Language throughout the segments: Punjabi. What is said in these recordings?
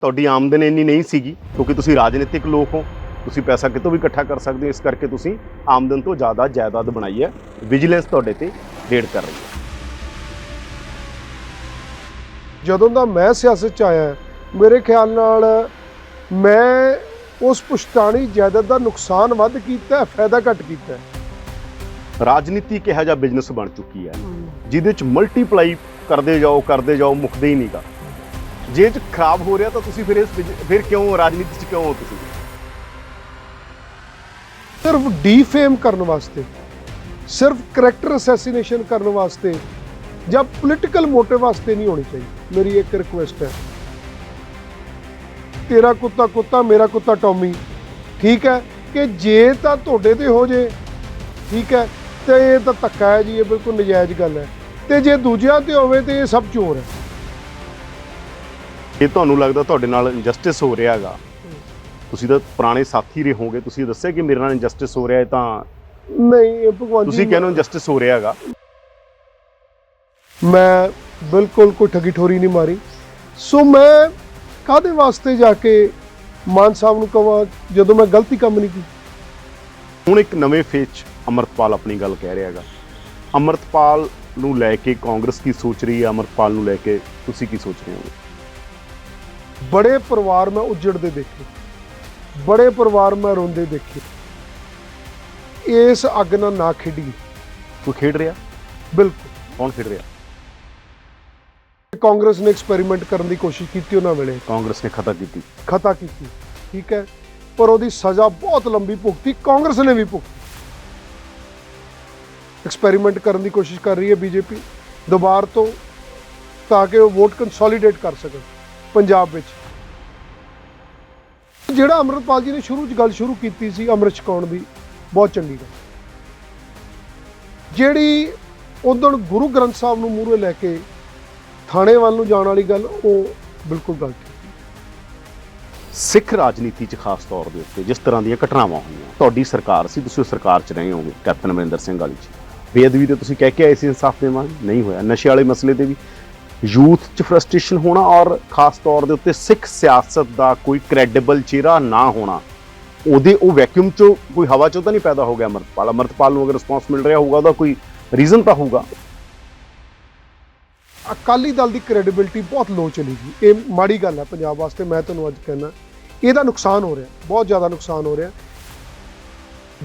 ਤੁਹਾਡੀ ਆਮਦਨ ਇੰਨੀ ਨਹੀਂ ਸੀਗੀ ਕਿਉਂਕਿ ਤੁਸੀਂ ਰਾਜਨੀਤਿਕ ਲੋਕ ਹੋ, ਤੁਸੀਂ ਪੈਸਾ ਕਿਤੋਂ ਵੀ ਇਕੱਠਾ ਕਰ ਸਕਦੇ ਹੋ, ਇਸ ਕਰਕੇ ਤੁਸੀਂ ਆਮਦਨ ਤੋਂ ਜ਼ਿਆਦਾ ਜਾਇਦਾਦ ਬਣਾਈ ਹੈ। ਵਿਜੀਲੈਂਸ ਤੁਹਾਡੇ ਤੇ ਰੇਡ ਕਰ ਰਹੀ ਹੈ। ਜਦੋਂ ਦਾ ਮੈਂ ਸਿਆਸਤ 'ਚ ਆਇਆ, ਮੇਰੇ ਖਿਆਲ ਨਾਲ ਮੈਂ ਉਸ ਪੁਸ਼ਤਾਨੀ ਜਾਇਦਾਦ ਦਾ ਨੁਕਸਾਨ ਵੱਧ ਕੀਤਾ, ਫਾਇਦਾ ਘੱਟ ਕੀਤਾ। ਰਾਜਨੀਤੀ ਕਿਹੋ ਜਿਹਾ ਬਿਜ਼ਨਸ ਬਣ ਚੁੱਕੀ ਹੈ ਜਿਹਦੇ 'ਚ ਮਲਟੀਪਲਾਈ ਕਰਦੇ ਜਾਓ ਮੁੱਕਦੇ ਹੀ ਨਹੀਂਗਾ। ਜੇ ਚ ਖਰਾਬ ਹੋ ਰਿਹਾ ਤਾਂ ਤੁਸੀਂ ਫਿਰ ਕਿਉਂ ਰਾਜਨੀਤੀ 'ਚ ਕਿਉਂ ਹੋ? ਤੁਸੀਂ ਸਿਰਫ ਡੀਫੇਮ ਕਰਨ ਵਾਸਤੇ, ਸਿਰਫ ਕਰੈਕਟਰ ਅਸੈਸੀਨੇਸ਼ਨ ਕਰਨ ਵਾਸਤੇ ਜਾਂ ਪੋਲੀਟੀਕਲ ਮੋਟਿਵ ਵਾਸਤੇ ਨਹੀਂ ਹੋਣੀ ਚਾਹੀਦੀ। ਮੇਰੀ ਇੱਕ ਰਿਕੁਐਸਟ ਹੈ, ਤੇਰਾ ਕੁੱਤਾ ਕੁੱਤਾ ਮੇਰਾ ਕੁੱਤਾ ਟੌਮੀ, ਠੀਕ ਹੈ ਕਿ ਜੇ ਤਾਂ ਤੁਹਾਡੇ ਤੇ ਹੋ ਜੇ, ਠੀਕ ਹੈ, ਤੇ ਇਹ ਤਾਂ ਧੱਕਾ ਹੈ ਜੀ, ਇਹ ਬਿਲਕੁਲ ਨਜਾਇਜ਼ ਗੱਲ ਹੈ। ਤੇ ਜੇ ਦੂਜਿਆਂ ਤੇ ਹੋਵੇ ਤੇ ਇਹ ਸਭ ਚੋਰ ਹੈ। ਇਹ ਤੁਹਾਨੂੰ ਲੱਗਦਾ ਤੁਹਾਡੇ ਨਾਲ ਇਨਜਸਟਿਸ ਹੋ ਰਿਹਾ ਹੈਗਾ? ਤੁਸੀਂ ਤਾਂ ਪੁਰਾਣੇ ਸਾਥੀ ਰਹੇ ਹੋਗੇ, ਤੁਸੀਂ ਦੱਸਿਆ ਕਿ ਮੇਰੇ ਨਾਲ ਇਨਜਸਟਿਸ ਹੋ ਰਿਹਾ ਹੈ, ਤਾਂ ਨਹੀਂ ਭਗਵਾਨ ਜੀ, ਤੁਸੀਂ ਕਹਿੰਦੇ ਹੋ ਇਨਜਸਟਿਸ ਹੋ ਰਿਹਾ ਹੈਗਾ। ਮੈਂ ਬਿਲਕੁਲ ਕੋਈ ਠੱਗੀ ਠੋਰੀ ਨਹੀਂ ਮਾਰੀ। ਸੋ ਮੈਂ ਕਾਹਦੇ ਵਾਸਤੇ ਜਾ ਕੇ ਮਾਨ ਸਾਹਿਬ ਨੂੰ ਕਹਾਂ ਜਦੋਂ ਮੈਂ ਗਲਤੀ ਕੰਮ ਨਹੀਂ ਕੀਤੀ। ਹੁਣ ਇੱਕ ਨਵੇਂ ਫੇਜ਼ 'ਚ ਅੰਮ੍ਰਿਤਪਾਲ ਆਪਣੀ ਗੱਲ ਕਹਿ ਰਿਹਾ ਹੈਗਾ। ਅੰਮ੍ਰਿਤਪਾਲ ਨੂੰ ਲੈ ਕੇ ਕਾਂਗਰਸ ਕੀ ਸੋਚ ਰਹੀ ਹੈ? ਅੰਮ੍ਰਿਤਪਾਲ ਨੂੰ ਲੈ ਕੇ ਤੁਸੀਂ ਕੀ ਸੋਚ ਰਹੇ ਹੋ? ਬੜੇ ਪਰਿਵਾਰ ਮੈਂ ਉੱਜੜਦੇ ਦੇਖੇ, ਬੜੇ ਪਰਿਵਾਰ ਮੈਂ ਰੋਂਦੇ ਦੇਖੇ। ਇਸ ਅੱਗ ਨਾਲ ਨਾ ਖੇਡੀਏ। ਕੋਈ ਖੇਡ ਰਿਹਾ? ਬਿਲਕੁਲ। ਕੌਣ ਖੇਡ ਰਿਹਾ? ਕਾਂਗਰਸ ਨੇ ਐਕਸਪੈਰੀਮੈਂਟ ਕਰਨ ਦੀ ਕੋਸ਼ਿਸ਼ ਕੀਤੀ, ਉਹਨਾਂ ਵੇਲੇ ਕਾਂਗਰਸ ਨੇ ਖਤਾ ਕੀਤੀ, ਠੀਕ ਹੈ, ਪਰ ਉਹਦੀ ਸਜ਼ਾ ਬਹੁਤ ਲੰਬੀ ਭੁਗਤੀ, ਕਾਂਗਰਸ ਨੇ ਵੀ ਭੁਗਤੀ। ਐਕਸਪੈਰੀਮੈਂਟ ਕਰਨ ਦੀ ਕੋਸ਼ਿਸ਼ ਕਰ ਰਹੀ ਹੈ ਬੀਜੇਪੀ ਦੁਬਾਰਾ ਤੋਂ, ਤਾਂ ਕਿ ਉਹ ਵੋਟ ਕੰਸੋਲੀਡੇਟ ਕਰ ਸਕਣ ਪੰਜਾਬ ਵਿੱਚ। ਜਿਹੜਾ ਅੰਮ੍ਰਿਤਪਾਲ ਜੀ ਨੇ ਸ਼ੁਰੂ 'ਚ ਗੱਲ ਸ਼ੁਰੂ ਕੀਤੀ ਸੀ ਅੰਮ੍ਰਿਤ ਛਕਾਉਣ ਦੀ, ਬਹੁਤ ਚੰਗੀ ਗੱਲ। ਜਿਹੜੀ ਉਦੋਂ ਗੁਰੂ ਗ੍ਰੰਥ ਸਾਹਿਬ ਨੂੰ ਮੂਹਰੇ ਲੈ ਕੇ ਥਾਣੇ ਵੱਲ ਨੂੰ ਜਾਣ ਵਾਲੀ ਗੱਲ, ਉਹ ਬਿਲਕੁਲ ਗਲਤ ਹੈ। ਸਿੱਖ ਰਾਜਨੀਤੀ 'ਚ ਖਾਸ ਤੌਰ ਦੇ ਉੱਤੇ ਜਿਸ ਤਰ੍ਹਾਂ ਦੀਆਂ ਘਟਨਾਵਾਂ ਹੋਈਆਂ, ਤੁਹਾਡੀ ਸਰਕਾਰ ਸੀ, ਤੁਸੀਂ ਉਸ ਸਰਕਾਰ 'ਚ ਰਹੇ ਹੋਗੇ, ਕੈਪਟਨ ਅਮਰਿੰਦਰ ਸਿੰਘ ਵਾਲੀ 'ਚ ਬੇਅਦਬੀ ਤੇ ਤੁਸੀਂ ਕਹਿ ਕੇ ਆਏ ਸੀ ਇਨਸਾਫ ਦੇਵਾਂਗੇ, ਨਹੀਂ ਹੋਇਆ। ਨਸ਼ੇ ਵਾਲੇ ਮਸਲੇ ਤੇ ਵੀ ਯੂਥ 'ਚ ਫਰਸਟ੍ਰੇਸ਼ਨ ਹੋਣਾ, ਔਰ ਖਾਸ ਤੌਰ ਦੇ ਉੱਤੇ ਸਿੱਖ ਸਿਆਸਤ ਦਾ ਕੋਈ ਕ੍ਰੈਡੀਬਲ ਚਿਹਰਾ ਨਾ ਹੋਣਾ, ਉਹ ਵੈਕਿਊਮ 'ਚੋਂ ਕੋਈ ਹਵਾ 'ਚੋਂ ਤਾਂ ਨਹੀਂ ਪੈਦਾ ਹੋ ਗਿਆ ਅੰਮ੍ਰਿਤਪਾਲ ਨੂੰ ਅਗਰ ਰਿਸਪੌਂਸ ਮਿਲ ਰਿਹਾ ਹੋਊਗਾ, ਉਹਦਾ ਕੋਈ ਰੀਜ਼ਨ ਤਾਂ ਹੋਊਗਾ। ਅਕਾਲੀ ਦਲ ਦੀ ਕ੍ਰੈਡੀਬਿਲਿਟੀ ਬਹੁਤ ਲੋ ਚਲੀ ਗਈ। ਇਹ ਮਾੜੀ ਗੱਲ ਹੈ ਪੰਜਾਬ ਵਾਸਤੇ। ਮੈਂ ਤੁਹਾਨੂੰ ਅੱਜ ਕਹਿਣਾ, ਇਹਦਾ ਨੁਕਸਾਨ ਹੋ ਰਿਹਾ, ਬਹੁਤ ਜ਼ਿਆਦਾ ਨੁਕਸਾਨ ਹੋ ਰਿਹਾ।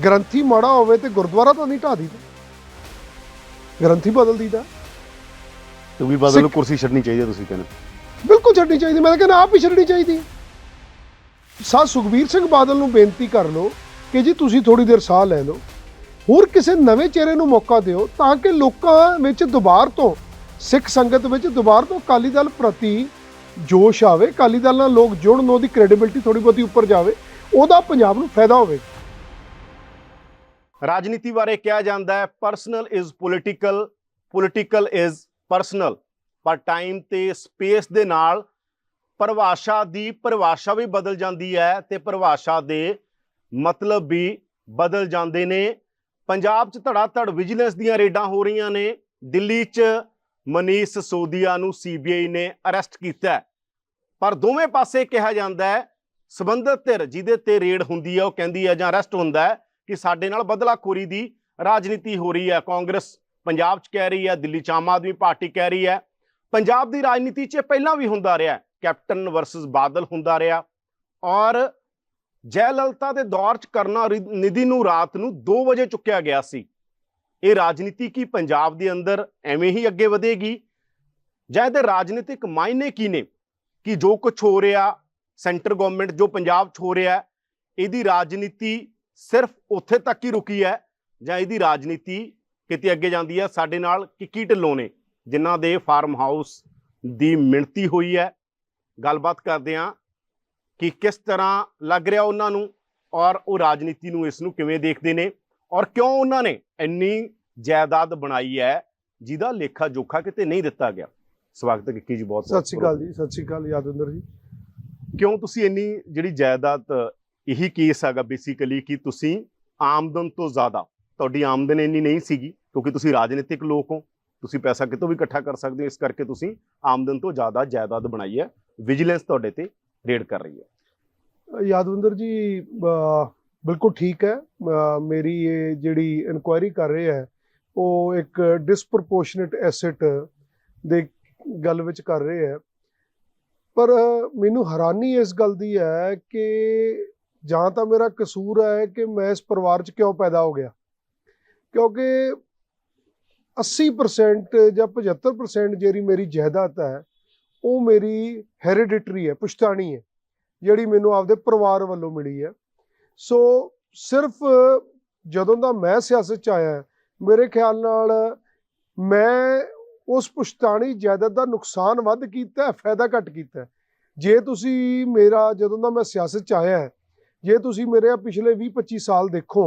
ਗ੍ਰੰਥੀ ਮਾੜਾ ਹੋਵੇ ਤੇ ਗੁਰਦੁਆਰਾ ਤਾਂ ਨਹੀਂ ਢਾਹ ਦੀਦਾ, ਗ੍ਰੰਥੀ ਬਦਲ ਦੀਦਾ। ਵੀ ਬਦਲ ਨੂੰ ਕੁਰਸੀ ਛੱਡਣੀ ਚਾਹੀਦੀ ਹੈ, ਤੁਸੀਂ ਕਹਿੰਦੇ? ਬਿਲਕੁਲ ਛੱਡਣੀ ਚਾਹੀਦੀ। ਮੈਂ ਤਾਂ ਕਹਿੰਦਾ ਆਪ ਹੀ ਛੱਡਣੀ ਚਾਹੀਦੀ। ਸੁਖਬੀਰ ਸਿੰਘ ਬਾਦਲ ਨੂੰ ਬੇਨਤੀ ਕਰ ਲਓ ਕਿ ਜੀ ਤੁਸੀਂ ਥੋੜੀ ਦੇਰ ਸਾਹ ਲੈ ਲਓ, ਹੋਰ ਕਿਸੇ ਨਵੇਂ ਚਿਹਰੇ ਨੂੰ ਮੌਕਾ ਦਿਓ, ਤਾਂ ਕਿ ਲੋਕਾਂ ਵਿੱਚ ਦੁਬਾਰ ਤੋਂ, ਸਿੱਖ ਸੰਗਤ ਵਿੱਚ ਦੁਬਾਰਾ ਤੋਂ ਅਕਾਲੀ ਦਲ ਪ੍ਰਤੀ ਜੋਸ਼ ਆਵੇ, ਅਕਾਲੀ ਦਲ ਨਾਲ ਲੋਕ ਜੁੜਨ, ਉਹਦੀ ਕ੍ਰੈਡੀਬਿਲਿਟੀ ਥੋੜੀ ਬਹੁਤੀ ਉੱਪਰ ਜਾਵੇ, ਉਹਦਾ ਪੰਜਾਬ ਨੂੰ ਫਾਇਦਾ ਹੋਵੇ। ਰਾਜਨੀਤੀ ਬਾਰੇ ਕਿਹਾ ਜਾਂਦਾ ਹੈ personal is political, political is personal, ਪਰ ਟਾਈਮ ਤੇ ਸਪੇਸ ਦੇ ਨਾਲ ਪਰਿਭਾਸ਼ਾ ਵੀ ਬਦਲ ਜਾਂਦੀ ਹੈ ਤੇ ਪਰਿਭਾਸ਼ਾ ਦੇ ਮਤਲਬ ਵੀ ਬਦਲ ਜਾਂਦੇ ਨੇ। ਪੰਜਾਬ 'ਚ ਧੜਾ-ਧੜ ਵਿਜੀਲੈਂਸ ਦੀਆਂ ਰੇਡਾਂ ਹੋ ਰਹੀਆਂ ਨੇ। ਦਿੱਲੀ 'ਚ ਮਨੀਸ਼ ਸਿਸੋਦੀਆ ਨੂੰ ਸੀਬੀਆਈ ਨੇ ਅਰੈਸਟ ਕੀਤਾ, ਪਰ ਦੋਵੇਂ ਪਾਸੇ ਕਿਹਾ ਜਾਂਦਾ ਹੈ ਸੰਬੰਧਿਤ ਧਿਰ ਜਿਹਦੇ ਤੇ ਰੇਡ ਹੁੰਦੀ ਹੈ ਉਹ ਕਹਿੰਦੀ ਹੈ ਜਾਂ ਅਰੈਸਟ ਹੁੰਦਾ ਹੈ ਕਿ ਸਾਡੇ ਨਾਲ ਬਦਲਾਖੋਰੀ ਦੀ ਰਾਜਨੀਤੀ ਹੋ ਰਹੀ ਹੈ। ਕਾਂਗਰਸ ਪੰਜਾਬ 'ਚ ਕਹਿ ਰਹੀ ਹੈ, ਦਿੱਲੀ 'ਚ ਆਮ ਆਦਮੀ ਪਾਰਟੀ ਕਹਿ ਰਹੀ ਹੈ। ਪੰਜਾਬ ਦੀ ਰਾਜਨੀਤੀ 'ਚ ਪਹਿਲਾਂ ਵੀ ਹੁੰਦਾ ਰਿਹਾ, ਕੈਪਟਨ ਵਰਸਸ ਬਾਦਲ ਹੁੰਦਾ ਰਿਹਾ, ਔਰ ਜੈ ਲਲਿਤਾ ਦੇ ਦੌਰ 'ਚ ਕਰੁਣਾਨਿਧੀ ਨੂੰ ਰਾਤ ਨੂੰ 2 ਵਜੇ ਚੁੱਕਿਆ ਗਿਆ ਸੀ। ਇਹ ਰਾਜਨੀਤੀ ਕੀ ਪੰਜਾਬ ਦੇ ਅੰਦਰ ਐਵੇਂ ਹੀ ਅੱਗੇ ਵਧੇਗੀ, ਜਾਂ ਇਹਦੇ ਰਾਜਨੀਤਿਕ ਮਾਇਨੇ ਕੀ ਨੇ? ਕਿ ਜੋ ਕੁਝ ਹੋ ਰਿਹਾ ਸੈਂਟਰ ਗਵਰਨਮੈਂਟ, ਜੋ ਪੰਜਾਬ 'ਚ ਹੋ ਰਿਹਾ, ਇਹਦੀ ਰਾਜਨੀਤੀ ਸਿਰਫ ਉੱਥੇ ਤੱਕ ਹੀ ਰੁਕੀ ਹੈ, ਜਾਂ ਇਹਦੀ ਰਾਜਨੀਤੀ ਕਿਤੇ ਅੱਗੇ ਜਾਂਦੀ ਹੈ? ਸਾਡੇ ਨਾਲ ਕਿੱਕੀ ਢਿੱਲੋਂ ਨੇ, ਜਿਨ੍ਹਾਂ ਦੇ ਫਾਰਮ ਹਾਊਸ ਦੀ ਮਿਣਤੀ ਹੋਈ ਹੈ। ਗੱਲਬਾਤ ਕਰਦੇ ਹਾਂ ਕਿ ਕਿਸ ਤਰ੍ਹਾਂ ਲੱਗ ਰਿਹਾ ਉਹਨਾਂ ਨੂੰ, ਔਰ ਉਹ ਰਾਜਨੀਤੀ ਨੂੰ, ਇਸ ਨੂੰ ਕਿਵੇਂ ਦੇਖਦੇ ਨੇ, ਔਰ ਕਿਉਂ ਉਹਨਾਂ ਨੇ ਇੰਨੀ ਜਾਇਦਾਦ ਬਣਾਈ ਹੈ ਜਿਹਦਾ ਲੇਖਾ ਜੋਖਾ ਕਿਤੇ ਨਹੀਂ ਦਿੱਤਾ ਗਿਆ। ਸਵਾਗਤ ਹੈ ਕਿੱਕੀ ਜੀ, ਬਹੁਤ ਸਤਿ ਸ਼੍ਰੀ ਅਕਾਲ ਜੀ। ਸਤਿ ਸ਼੍ਰੀ ਅਕਾਲ ਯਾਦਵਿੰਦਰ ਜੀ। ਕਿਉਂ ਤੁਸੀਂ ਇੰਨੀ ਜਿਹੜੀ ਜਾਇਦਾਦ, ਇਹੀ ਕੇਸ ਹੈਗਾ ਬੇਸਿਕਲੀ ਕਿ ਤੁਸੀਂ ਆਮਦਨ ਤੋਂ ਜ਼ਿਆਦਾ, ਤੁਹਾਡੀ ਆਮਦਨ ਇੰਨੀ ਨਹੀਂ ਸੀਗੀ ਕਿਉਂਕਿ ਤੁਸੀਂ ਰਾਜਨੀਤਿਕ ਲੋਕ ਹੋ, ਤੁਸੀਂ ਪੈਸਾ ਕਿਤੋਂ ਵੀ ਇਕੱਠਾ ਕਰ ਸਕਦੇ ਹੋ, ਇਸ ਕਰਕੇ ਤੁਸੀਂ ਆਮਦਨ ਤੋਂ ਜ਼ਿਆਦਾ ਜਾਇਦਾਦ ਬਣਾਈ ਹੈ। ਵਿਜੀਲੈਂਸ ਤੁਹਾਡੇ ਤੇ ਰੇਡ ਕਰ ਰਹੀ ਹੈ? ਯਾਦਵਿੰਦਰ ਜੀ, ਬਿਲਕੁਲ ਠੀਕ ਹੈ। ਮੇਰੀ ਇਹ ਜਿਹੜੀ ਇਨਕੁਆਇਰੀ ਕਰ ਰਹੇ ਹੈ ਉਹ ਇੱਕ ਡਿਸਪ੍ਰੋਪੋਰਸ਼ਨੇਟ ਐਸੈਟ ਦੇ ਗੱਲ ਵਿੱਚ ਕਰ ਰਹੇ ਹੈ। ਪਰ ਮੈਨੂੰ ਹੈਰਾਨੀ ਇਸ ਗੱਲ ਦੀ ਹੈ ਕਿ ਜਾਂ ਤਾਂ ਮੇਰਾ ਕਸੂਰ ਹੈ ਕਿ ਮੈਂ ਇਸ ਪਰਿਵਾਰ 'ਚ ਕਿਉਂ ਪੈਦਾ ਹੋ ਗਿਆ, ਕਿਉਂਕਿ 80% ਜਾਂ 75% ਜਿਹੜੀ ਮੇਰੀ ਜਾਇਦਾਦ ਹੈ ਉਹ ਮੇਰੀ ਹੈਰੀਡਿਟਰੀ ਹੈ, ਪੁਸ਼ਤਾਣੀ ਹੈ, ਜਿਹੜੀ ਮੈਨੂੰ ਆਪਦੇ ਪਰਿਵਾਰ ਵੱਲੋਂ ਮਿਲੀ ਹੈ। ਸੋ ਸਿਰਫ ਜਦੋਂ ਦਾ ਮੈਂ ਸਿਆਸਤ 'ਚ ਆਇਆ, ਮੇਰੇ ਖਿਆਲ ਨਾਲ ਮੈਂ ਉਸ ਪੁਸ਼ਤਾਣੀ ਜਾਇਦਾਦ ਦਾ ਨੁਕਸਾਨ ਵੱਧ ਕੀਤਾ, ਫਾਇਦਾ ਘੱਟ ਕੀਤਾ। ਜੇ ਤੁਸੀਂ ਮੇਰਾ, ਜਦੋਂ ਦਾ ਮੈਂ ਸਿਆਸਤ 'ਚ ਆਇਆ, ਜੇ ਤੁਸੀਂ ਮੇਰੇ ਪਿਛਲੇ 20-25 ਸਾਲ ਦੇਖੋ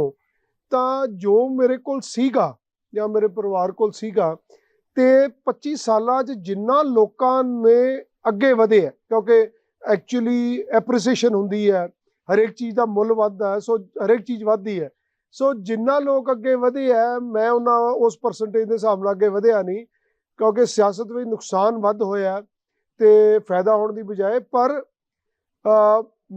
ਤਾਂ ਜੋ ਮੇਰੇ ਕੋਲ ਸੀਗਾ ਜਾਂ ਮੇਰੇ ਪਰਿਵਾਰ ਕੋਲ ਸੀਗਾ, ਤੇ 25 ਸਾਲਾਂ 'ਚ ਜਿੰਨਾ ਲੋਕਾਂ ਨੇ ਅੱਗੇ ਵਧੇ ਹੈ, ਕਿਉਂਕਿ ਐਕਚੁਅਲੀ ਐਪਰੀਸੀਏਸ਼ਨ ਹੁੰਦੀ ਹੈ, ਹਰੇਕ ਚੀਜ਼ ਦਾ ਮੁੱਲ ਵੱਧਦਾ ਹੈ, ਸੋ ਹਰੇਕ ਚੀਜ਼ ਵੱਧਦੀ ਹੈ। ਸੋ ਜਿੰਨਾ ਲੋਕ ਅੱਗੇ ਵਧੇ ਹੈ, ਮੈਂ ਉਹਨਾਂ ਉਸ ਪਰਸੈਂਟੇਜ ਦੇ ਹਿਸਾਬ ਨਾਲ ਅੱਗੇ ਵਧਿਆ ਨਹੀਂ, ਕਿਉਂਕਿ ਸਿਆਸਤ ਵਿੱਚ ਨੁਕਸਾਨ ਵੱਧ ਹੋਇਆ ਤੇ ਫਾਇਦਾ ਹੋਣ ਦੀ ਬਜਾਏ। ਪਰ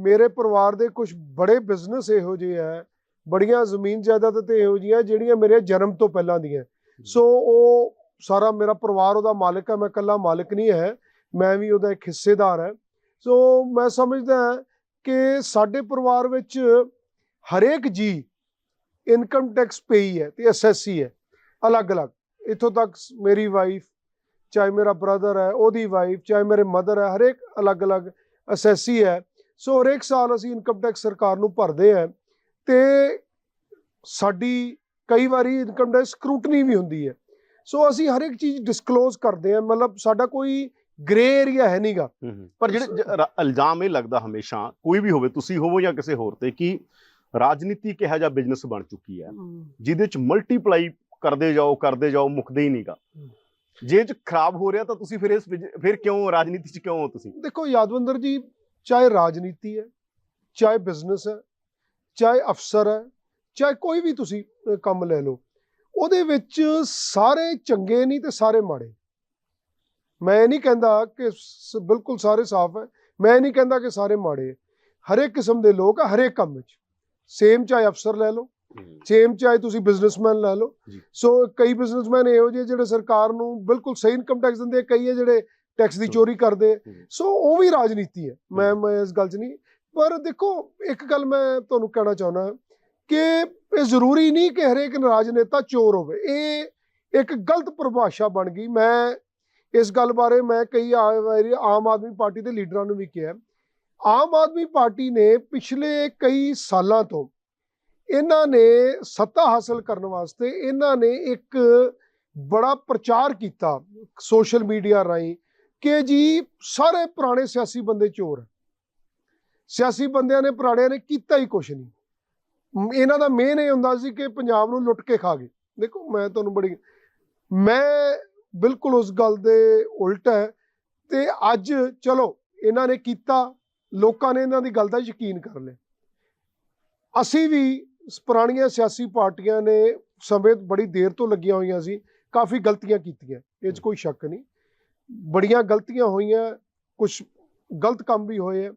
ਮੇਰੇ ਪਰਿਵਾਰ ਦੇ ਕੁਝ ਬੜੇ ਬਿਜ਼ਨਸ ਇਹੋ ਜਿਹੇ ਹੈ, ਬੜੀਆਂ ਜ਼ਮੀਨ ਜਾਇਦਾਦ ਤੇ ਇਹੋ ਜਿਹੀਆਂ ਜਿਹੜੀਆਂ ਮੇਰੇ ਜਨਮ ਤੋਂ ਪਹਿਲਾਂ ਦੀਆਂ। ਸੋ ਉਹ ਸਾਰਾ ਮੇਰਾ ਪਰਿਵਾਰ ਉਹਦਾ ਮਾਲਕ ਹੈ, ਮੈਂ ਇਕੱਲਾ ਮਾਲਕ ਨਹੀਂ ਹੈ, ਮੈਂ ਵੀ ਉਹਦਾ ਇੱਕ ਹਿੱਸੇਦਾਰ ਹੈ। ਸੋ ਮੈਂ ਸਮਝਦਾ ਕਿ ਸਾਡੇ ਪਰਿਵਾਰ ਵਿੱਚ ਹਰੇਕ ਜੀ ਇਨਕਮ ਟੈਕਸ ਪੇਈ ਹੈ ਤੇ ਐਸਐਸਸੀ ਹੈ ਅਲੱਗ-ਅਲੱਗ। ਇੱਥੋਂ ਤੱਕ ਮੇਰੀ ਵਾਈਫ, ਚਾਹੇ ਮੇਰਾ ਬ੍ਰਦਰ ਹੈ ਉਹਦੀ ਵਾਈਫ, ਚਾਹੇ ਮੇਰੇ ਮਦਰ ਹੈ, ਹਰੇਕ ਅਲੱਗ-ਅਲੱਗ ਐਸਐਸਸੀ ਹੈ। ਸੋ ਹਰੇਕ ਸਾਲ ਅਸੀਂ ਇਨਕਮ ਟੈਕਸ ਸਰਕਾਰ ਨੂੰ ਭਰਦੇ ਹਾਂ ਤੇ ਸਾਡੀ ਕਈ ਵਾਰੀ ਇਨਕਮ ਟੈਕਸ ਸਕਰੂਟਨੀ ਵੀ ਹੁੰਦੀ ਹੈ। ਸੋ ਅਸੀਂ ਹਰੇਕ ਚੀਜ਼ ਡਿਸਕਲੋਜ਼ ਕਰਦੇ ਹਾਂ, ਮਤਲਬ ਸਾਡਾ ਕੋਈ ਗ੍ਰੇ ਏਰੀਆ ਹੈ ਨਹੀਂਗਾ। ਪਰ ਜਿਹੜੇ ਇਲਜ਼ਾਮ ਇਹ ਲੱਗਦਾ ਹਮੇਸ਼ਾ, ਕੋਈ ਵੀ ਹੋਵੇ, ਤੁਸੀਂ ਹੋਵੋ ਜਾਂ ਕਿਸੇ ਹੋਰ ਤੇ, ਕਿ ਰਾਜਨੀਤੀ ਇੱਕ ਇਹੋ ਜਿਹਾ ਬਿਜ਼ਨਸ ਬਣ ਚੁੱਕੀ ਹੈ ਜਿਹਦੇ ਚ ਮਲਟੀਪਲਾਈ ਕਰਦੇ ਜਾਓ, ਮੁੱਕਦੇ ਹੀ ਨਹੀਂਗਾ। ਜੇ ਇਹ ਚ ਖਰਾਬ ਹੋ ਰਿਹਾ ਤਾਂ ਤੁਸੀਂ ਫਿਰ ਕਿਉਂ ਰਾਜਨੀਤੀ ਚ ਕਿਉਂ ਹੋ ਤੁਸੀਂ? ਦੇਖੋ ਯਾਦਵਿੰਦਰ ਜੀ, ਚਾਹੇ ਰਾਜਨੀਤੀ ਹੈ, ਚਾਹੇ ਬਿਜ਼ਨਸ ਹੈ, ਚਾਹੇ ਅਫਸਰ ਹੈ, ਚਾਹੇ ਕੋਈ ਵੀ ਤੁਸੀਂ ਕੰਮ ਲੈ ਲਓ, ਉਹਦੇ ਵਿੱਚ ਸਾਰੇ ਚੰਗੇ ਨਹੀਂ ਤੇ ਸਾਰੇ ਮਾੜੇ। ਮੈਂ ਨਹੀਂ ਕਹਿੰਦਾ ਕਿ ਬਿਲਕੁਲ ਸਾਰੇ ਸਾਫ਼ ਹੈ, ਮੈਂ ਨਹੀਂ ਕਹਿੰਦਾ ਕਿ ਸਾਰੇ ਮਾੜੇ। ਹਰੇਕ ਕਿਸਮ ਦੇ ਲੋਕ ਆ ਹਰੇਕ ਕੰਮ ਵਿੱਚ, ਸੇਮ ਚਾਹੇ ਅਫਸਰ ਲੈ ਲਓ, ਸੇਮ ਚਾਹੇ ਤੁਸੀਂ ਬਿਜ਼ਨਸਮੈਨ ਲੈ ਲਓ। ਸੋ ਕਈ ਬਿਜ਼ਨਸਮੈਨ ਇਹੋ ਜਿਹੇ ਜਿਹੜੇ ਸਰਕਾਰ ਨੂੰ ਬਿਲਕੁਲ ਸਹੀ ਇਨਕਮ ਟੈਕਸ ਦਿੰਦੇ, ਕਈ ਹੈ ਜਿਹੜੇ ਟੈਕਸ ਦੀ ਚੋਰੀ ਕਰਦੇ। ਸੋ ਉਹ ਵੀ ਰਾਜਨੀਤੀ ਹੈ, ਮੈਂ ਇਸ ਗੱਲ 'ਚ ਨਹੀਂ। ਪਰ ਦੇਖੋ, ਇੱਕ ਗੱਲ ਮੈਂ ਤੁਹਾਨੂੰ ਕਹਿਣਾ ਚਾਹੁੰਦਾ ਕਿ ਇਹ ਜ਼ਰੂਰੀ ਨਹੀਂ ਕਿ ਹਰੇਕ ਰਾਜਨੇਤਾ ਚੋਰ ਹੋਵੇ। ਇਹ ਇੱਕ ਗਲਤ ਪਰਿਭਾਸ਼ਾ ਬਣ ਗਈ। ਮੈਂ ਇਸ ਗੱਲ ਬਾਰੇ ਮੈਂ ਕਈ ਵਾਰੀ ਆਮ ਆਦਮੀ ਪਾਰਟੀ ਦੇ ਲੀਡਰਾਂ ਨੂੰ ਵੀ ਕਿਹਾ। ਆਮ ਆਦਮੀ ਪਾਰਟੀ ਨੇ ਪਿਛਲੇ ਕਈ ਸਾਲਾਂ ਤੋਂ ਇਹਨਾਂ ਨੇ ਸੱਤਾ ਹਾਸਲ ਕਰਨ ਵਾਸਤੇ ਇਹਨਾਂ ਨੇ ਇੱਕ ਬੜਾ ਪ੍ਰਚਾਰ ਕੀਤਾ ਸੋਸ਼ਲ ਮੀਡੀਆ ਰਾਹੀਂ ਕਿ ਜੀ ਸਾਰੇ ਪੁਰਾਣੇ ਸਿਆਸੀ ਬੰਦੇ ਚੋਰ ਹੈ। ਸਿਆਸੀ ਬੰਦਿਆਂ ਨੇ ਪੁਰਾਣਿਆਂ ਨੇ ਕੀਤਾ ਹੀ ਕੁਛ ਨਹੀਂ। ਇਹਨਾਂ ਦਾ ਮੇਨ ਇਹ ਹੁੰਦਾ ਸੀ ਕਿ ਪੰਜਾਬ ਨੂੰ ਲੁੱਟ ਕੇ ਖਾ ਗਏ। ਦੇਖੋ, ਮੈਂ ਤੁਹਾਨੂੰ ਮੈਂ ਬਿਲਕੁਲ ਉਸ ਗੱਲ ਦੇ ਉਲਟ ਹੈ। ਤੇ ਅੱਜ ਚਲੋ ਇਹਨਾਂ ਨੇ ਕੀਤਾ, ਲੋਕਾਂ ਨੇ ਇਹਨਾਂ ਦੀ ਗੱਲ ਦਾ ਯਕੀਨ ਕਰ ਲਿਆ। ਅਸੀਂ ਵੀ ਪੁਰਾਣੀਆਂ ਸਿਆਸੀ ਪਾਰਟੀਆਂ ਨੇ ਸਮੇਂ ਬੜੀ ਦੇਰ ਤੋਂ ਲੱਗੀਆਂ ਹੋਈਆਂ ਸੀ, ਕਾਫੀ ਗਲਤੀਆਂ ਕੀਤੀਆਂ, ਇਹ 'ਚ ਕੋਈ ਸ਼ੱਕ ਨਹੀਂ। ਬੜੀਆਂ ਗਲਤੀਆਂ ਹੋਈਆਂ, ਕੁਝ ਗਲਤ ਕੰਮ ਵੀ ਹੋਏ ਆ,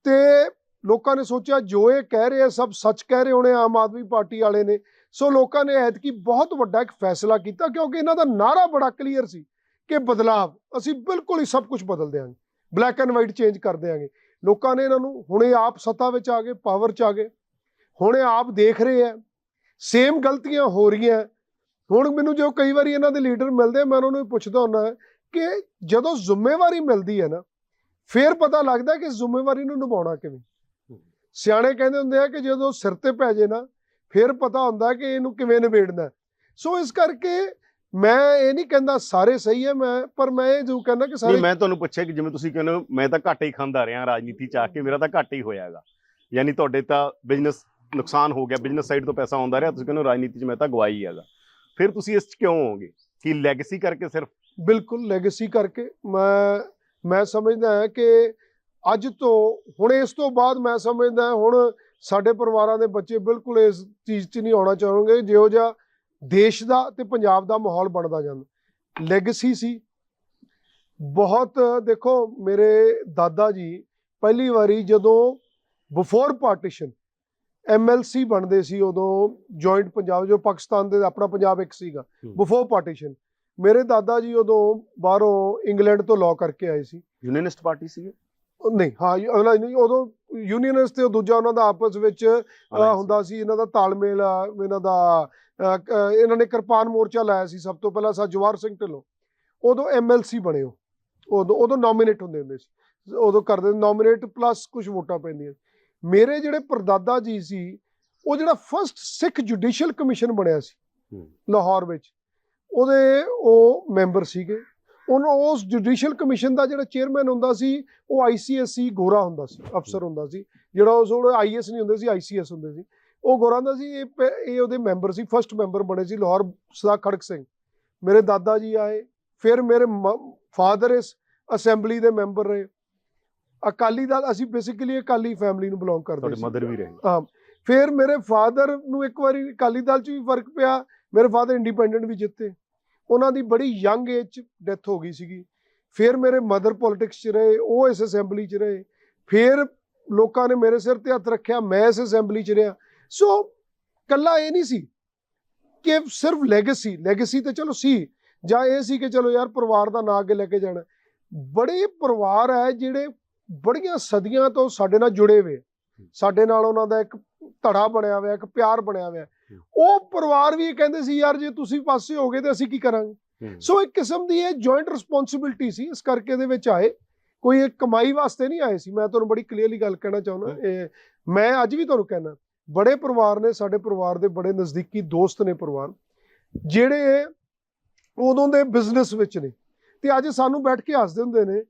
ਤੇ ਲੋਕਾਂ ਨੇ ਸੋਚਿਆ ਜੋ ਇਹ ਕਹਿ ਰਹੇ ਆ ਸਭ ਸੱਚ ਕਹਿ ਰਹੇ ਹੋਣੇ ਆਮ ਆਦਮੀ ਪਾਰਟੀ ਵਾਲੇ ਨੇ। ਸੋ ਲੋਕਾਂ ਨੇ ਐਤਕੀ ਬਹੁਤ ਵੱਡਾ ਇੱਕ ਫੈਸਲਾ ਕੀਤਾ, ਕਿਉਂਕਿ ਇਹਨਾਂ ਦਾ ਨਾਰਾ ਬੜਾ ਕਲੀਅਰ ਸੀ ਕਿ ਬਦਲਾਵ, ਅਸੀਂ ਬਿਲਕੁਲ ਹੀ ਸਭ ਕੁਝ ਬਦਲ ਦਿਆਂਗੇ, ਬਲੈਕ ਐਂਡ ਵਾਈਟ ਚੇਂਜ ਕਰ ਦਿਆਂਗੇ। ਲੋਕਾਂ ਨੇ ਇਹਨਾਂ ਨੂੰ, ਹੁਣੇ ਆਪ ਸੱਤਾ ਵਿੱਚ ਆ ਗਏ, ਪਾਵਰ 'ਚ ਆ ਗਏ, ਹੁਣੇ ਆਪ ਦੇਖ ਰਹੇ ਆ ਸੇਮ ਗਲਤੀਆਂ ਹੋ ਰਹੀਆਂ। ਹੁਣ ਮੈਨੂੰ ਜੋ ਕਈ ਵਾਰੀ ਇਹਨਾਂ ਦੇ ਲੀਡਰ ਮਿਲਦੇ, ਮੈਂ ਉਹਨਾਂ ਨੂੰ ਪੁੱਛਦਾ ਹੁੰਦਾ ਕਿ ਜਦੋਂ ਜ਼ਿੰਮੇਵਾਰੀ ਮਿਲਦੀ ਹੈ ਨਾ, ਫਿਰ ਪਤਾ ਲੱਗਦਾ ਕਿ ਜ਼ਿੰਮੇਵਾਰੀ ਨੂੰ ਨਿਭਾਉਣਾ ਕਿਵੇਂ। ਸਿਆਣੇ ਕਹਿੰਦੇ ਹੁੰਦੇ ਆ ਕਿ ਜਦੋਂ ਸਿਰ ਤੇ ਪੈ ਜੇ ਨਾ, ਫਿਰ ਪਤਾ ਹੁੰਦਾ ਕਿ ਇਹਨੂੰ ਕਿਵੇਂ ਨਿਬੇੜਨਾ। ਸੋ ਇਸ ਕਰਕੇ ਮੈਂ ਇਹ ਨਹੀਂ ਕਹਿੰਦਾ ਸਾਰੇ ਸਹੀ ਹੈ, ਪਰ ਮੈਂ ਇਹ ਜ਼ਰੂਰ ਕਹਿੰਦਾ ਕਿ ਸਾਰੇ। ਮੈਂ ਤੁਹਾਨੂੰ ਪੁੱਛਿਆ ਕਿ ਜਿਵੇਂ ਤੁਸੀਂ ਕਹਿੰਦੇ ਹੋ ਮੈਂ ਤਾਂ ਘਾਟਾ ਹੀ ਖਾਂਦਾ ਰਿਹਾ ਰਾਜਨੀਤੀ 'ਚ ਆ ਕੇ, ਮੇਰਾ ਤਾਂ ਘਾਟਾ ਹੀ ਹੋਇਆ ਹੈਗਾ, ਯਾਨੀ ਤੁਹਾਡੇ ਤਾਂ ਬਿਜ਼ਨਸ ਨੁਕਸਾਨ ਹੋ ਗਿਆ, ਬਿਜ਼ਨਸ ਸਾਈਡ ਤੋਂ ਪੈਸਾ ਆਉਂਦਾ ਰਿਹਾ, ਤੁਸੀਂ ਕਹਿੰਦੇ ਹੋ ਰਾਜਨੀਤੀ 'ਚ ਮੈਂ ਤਾਂ ਗਵਾਈ ਹੀ ਹੈਗਾ। ਫਿਰ ਤੁਸੀਂ ਇਸ 'ਚ ਕਿਉਂ ਹੋਗੇ? ਕਿ ਲੈਗੇਸੀ ਕਰਕੇ ਸਿਰਫ? ਬਿਲਕੁਲ ਲੈਗੇਸੀ ਕਰਕੇ। ਮੈਂ ਸਮਝਦਾ ਹਾਂ ਕਿ ਅੱਜ ਤੋਂ ਹੁਣ ਇਸ ਤੋਂ ਬਾਅਦ ਮੈਂ ਸਮਝਦਾ ਹੁਣ ਸਾਡੇ ਪਰਿਵਾਰਾਂ ਦੇ ਬੱਚੇ ਬਿਲਕੁਲ ਇਸ ਚੀਜ਼ 'ਚ ਨਹੀਂ ਆਉਣਾ ਚਾਹੋਗੇ, ਜਿਹੋ ਜਿਹਾ ਦੇਸ਼ ਦਾ ਤੇ ਪੰਜਾਬ ਦਾ ਮਾਹੌਲ ਬਣਦਾ ਜਾਂਦਾ। ਲੈਗੇਸੀ ਸੀ ਬਹੁਤ। ਦੇਖੋ, ਮੇਰੇ ਦਾਦਾ ਜੀ ਪਹਿਲੀ ਵਾਰੀ ਜਦੋਂ ਬਿਫੋਰ ਪਾਰਟੀਸ਼ਨ MLC ਬਣਦੇ ਸੀ, ਉਦੋਂ ਜੁਆਇੰਟ ਪੰਜਾਬ, ਜੋ ਪਾਕਿਸਤਾਨ ਦੇ ਆਪਣਾ ਪੰਜਾਬ ਇੱਕ ਸੀਗਾ ਬਿਫੋਰ ਪਾਰਟੀਸ਼ਨ, ਮੇਰੇ ਦਾਦਾ ਜੀ ਉਦੋਂ ਬਾਹਰੋਂ ਇੰਗਲੈਂਡ ਤੋਂ ਲਾਅ ਕਰਕੇ ਆਏ ਸੀ। ਯੂਨੀਅਨਿਸਟ ਪਾਰਟੀ ਸੀ? ਨਹੀਂ, ਹਾਂ ਅਗਲਾ ਨਹੀਂ, ਉਦੋਂ ਯੂਨੀਅਨਿਸਟ ਤੇ ਦੂਜਾ ਉਹਨਾਂ ਦਾ ਆਪਸ ਵਿੱਚ ਹੁੰਦਾ ਸੀ, ਇਹਨਾਂ ਦਾ ਤਾਲਮੇਲ, ਇਹਨਾਂ ਦਾ ਇਹਨਾਂ ਨੇ ਕਿਰਪਾਨ ਮੋਰਚਾ ਲਾਇਆ ਸੀ ਸਭ ਤੋਂ ਪਹਿਲਾਂ ਜਵਾਹਰ ਸਿੰਘ ਢਿੱਲੋਂ, ਉਦੋਂ MLC ਬਣੇ। ਉਦੋਂ ਨੋਮੀਨੇਟ ਹੁੰਦੇ ਸੀ, ਉਦੋਂ ਕਰਦੇ ਨੋਮੀਨੇਟ ਪਲੱਸ ਕੁਝ ਵੋਟਾਂ ਪੈਂਦੀਆਂ। ਮੇਰੇ ਜਿਹੜੇ ਪਰਦਾਦਾ ਜੀ ਸੀ, ਉਹ ਜਿਹੜਾ ਫਸਟ ਸਿੱਖ ਜੁਡੀਸ਼ੀਅਲ ਕਮਿਸ਼ਨ ਬਣਿਆ ਸੀ ਲਾਹੌਰ ਵਿੱਚ, ਉਹਦੇ ਉਹ ਮੈਂਬਰ ਸੀਗੇ। ਉਸ ਜੁਡੀਸ਼ੀਅਲ ਕਮਿਸ਼ਨ ਦਾ ਜਿਹੜਾ ਚੇਅਰਮੈਨ ਹੁੰਦਾ ਸੀ, ਉਹ ICSE ਗੋਰਾ ਹੁੰਦਾ ਸੀ, ਅਫਸਰ ਹੁੰਦਾ ਸੀ, ਜਿਹੜਾ ਉਸ ਵੇਲੇ IS ਨਹੀਂ ਹੁੰਦੇ ਸੀ, ICS ਹੁੰਦੇ ਸੀ, ਉਹ ਗੋਰਾ ਹੁੰਦਾ ਸੀ। ਇਹ ਉਹਦੇ ਮੈਂਬਰ ਸੀ, ਫਸਟ ਮੈਂਬਰ ਬਣੇ ਸੀ ਲਾਹੌਰ, ਸਰਦਾਰ ਖੜਕ ਸਿੰਘ। ਮੇਰੇ ਦਾਦਾ ਜੀ ਆਏ, ਫਿਰ ਮੇਰੇ ਫਾਦਰ ਇਸ ਅਸੈਂਬਲੀ ਦੇ ਮੈਂਬਰ ਰਹੇ। ਅਕਾਲੀ ਦਲ, ਅਸੀਂ ਬੇਸਿਕਲੀ ਅਕਾਲੀ ਫੈਮਿਲੀ ਨੂੰ ਬਿਲੋਂਗ ਕਰਦੇ ਸੀ। ਮਦਰ ਵੀ ਰਹੇ। ਹਾਂ, ਫਿਰ ਮੇਰੇ ਫਾਦਰ ਨੂੰ ਇੱਕ ਵਾਰੀ ਅਕਾਲੀ ਦਲ 'ਚ ਵੀ ਫਰਕ ਪਿਆ, ਮੇਰੇ ਫਾਦਰ ਇੰਡੀਪੈਂਡੈਂਟ ਵੀ ਜਿੱਤੇ, ਉਹਨਾਂ ਦੀ ਬੜੀ ਯੰਗ ਏਜ 'ਚ ਡੈਥ ਹੋ ਗਈ ਸੀਗੀ। ਫਿਰ ਮੇਰੇ ਮਦਰ ਪੋਲਿਟਿਕਸ 'ਚ ਰਹੇ, ਉਹ ਇਸ ਅਸੈਂਬਲੀ 'ਚ ਰਹੇ। ਫਿਰ ਲੋਕਾਂ ਨੇ ਮੇਰੇ ਸਿਰ ਤੇ ਹੱਥ ਰੱਖਿਆ, ਮੈਂ ਇਸ ਅਸੈਂਬਲੀ 'ਚ ਰਿਹਾ। ਸੋ ਕੱਲਾ ਇਹ ਨਹੀਂ ਸੀ ਕਿ ਸਿਰਫ ਲੈਗੇਸੀ ਤੇ ਚਲੋ ਸੀ, ਜਾਂ ਇਹ ਸੀ ਕਿ ਚਲੋ ਯਾਰ ਪਰਿਵਾਰ ਦਾ ਨਾਂ ਅੱਗੇ ਲੈ ਕੇ ਜਾਣਾ। ਬੜੇ ਪਰਿਵਾਰ ਹੈ ਜਿਹੜੇ ਬੜੀਆਂ ਸਦੀਆਂ ਤੋਂ ਸਾਡੇ ਨਾਲ ਜੁੜੇ ਹੋਏ, ਸਾਡੇ ਨਾਲ ਉਹਨਾਂ ਦਾ ਇੱਕ ਧੜਾ ਬਣਿਆ ਹੋਇਆ, ਇੱਕ ਪਿਆਰ ਬਣਿਆ ਹੋਇਆ। ਉਹ ਪਰਿਵਾਰ ਵੀ ਇਹ ਕਹਿੰਦੇ ਸੀ ਯਾਰ ਜੇ ਤੁਸੀਂ ਪਾਸੇ ਹੋ ਗਏ ਤੇ ਅਸੀਂ ਕੀ ਕਰਾਂਗੇ। ਸੋ ਇੱਕ ਕਿਸਮ ਦੀ ਇਹ ਜੁਆਇੰਟ ਰਿਸਪੌਂਸਿਬਿਲਿਟੀ ਸੀ, ਇਸ ਕਰਕੇ ਇਹਦੇ ਵਿੱਚ ਆਏ, ਕੋਈ ਇੱਕ ਕਮਾਈ ਵਾਸਤੇ ਨਹੀਂ ਆਏ ਸੀ। ਮੈਂ ਤੁਹਾਨੂੰ ਬੜੀ ਕਲੀਅਰਲੀ ਗੱਲ ਕਹਿਣਾ ਚਾਹੁੰਦਾ, ਮੈਂ ਅੱਜ ਵੀ ਤੁਹਾਨੂੰ ਕਹਿਣਾ, ਬੜੇ ਪਰਿਵਾਰ ਨੇ, ਸਾਡੇ ਪਰਿਵਾਰ ਦੇ ਬੜੇ ਨਜ਼ਦੀਕੀ ਦੋਸਤ ਨੇ ਪਰਿਵਾਰ, ਜਿਹੜੇ ਉਦੋਂ ਦੇ ਬਿਜ਼ਨਸ ਵਿੱਚ ਨੇ, ਤੇ ਅੱਜ ਸਾਨੂੰ ਬੈਠ ਕੇ ਹੱਸਦੇ ਹੁੰਦੇ ਨੇ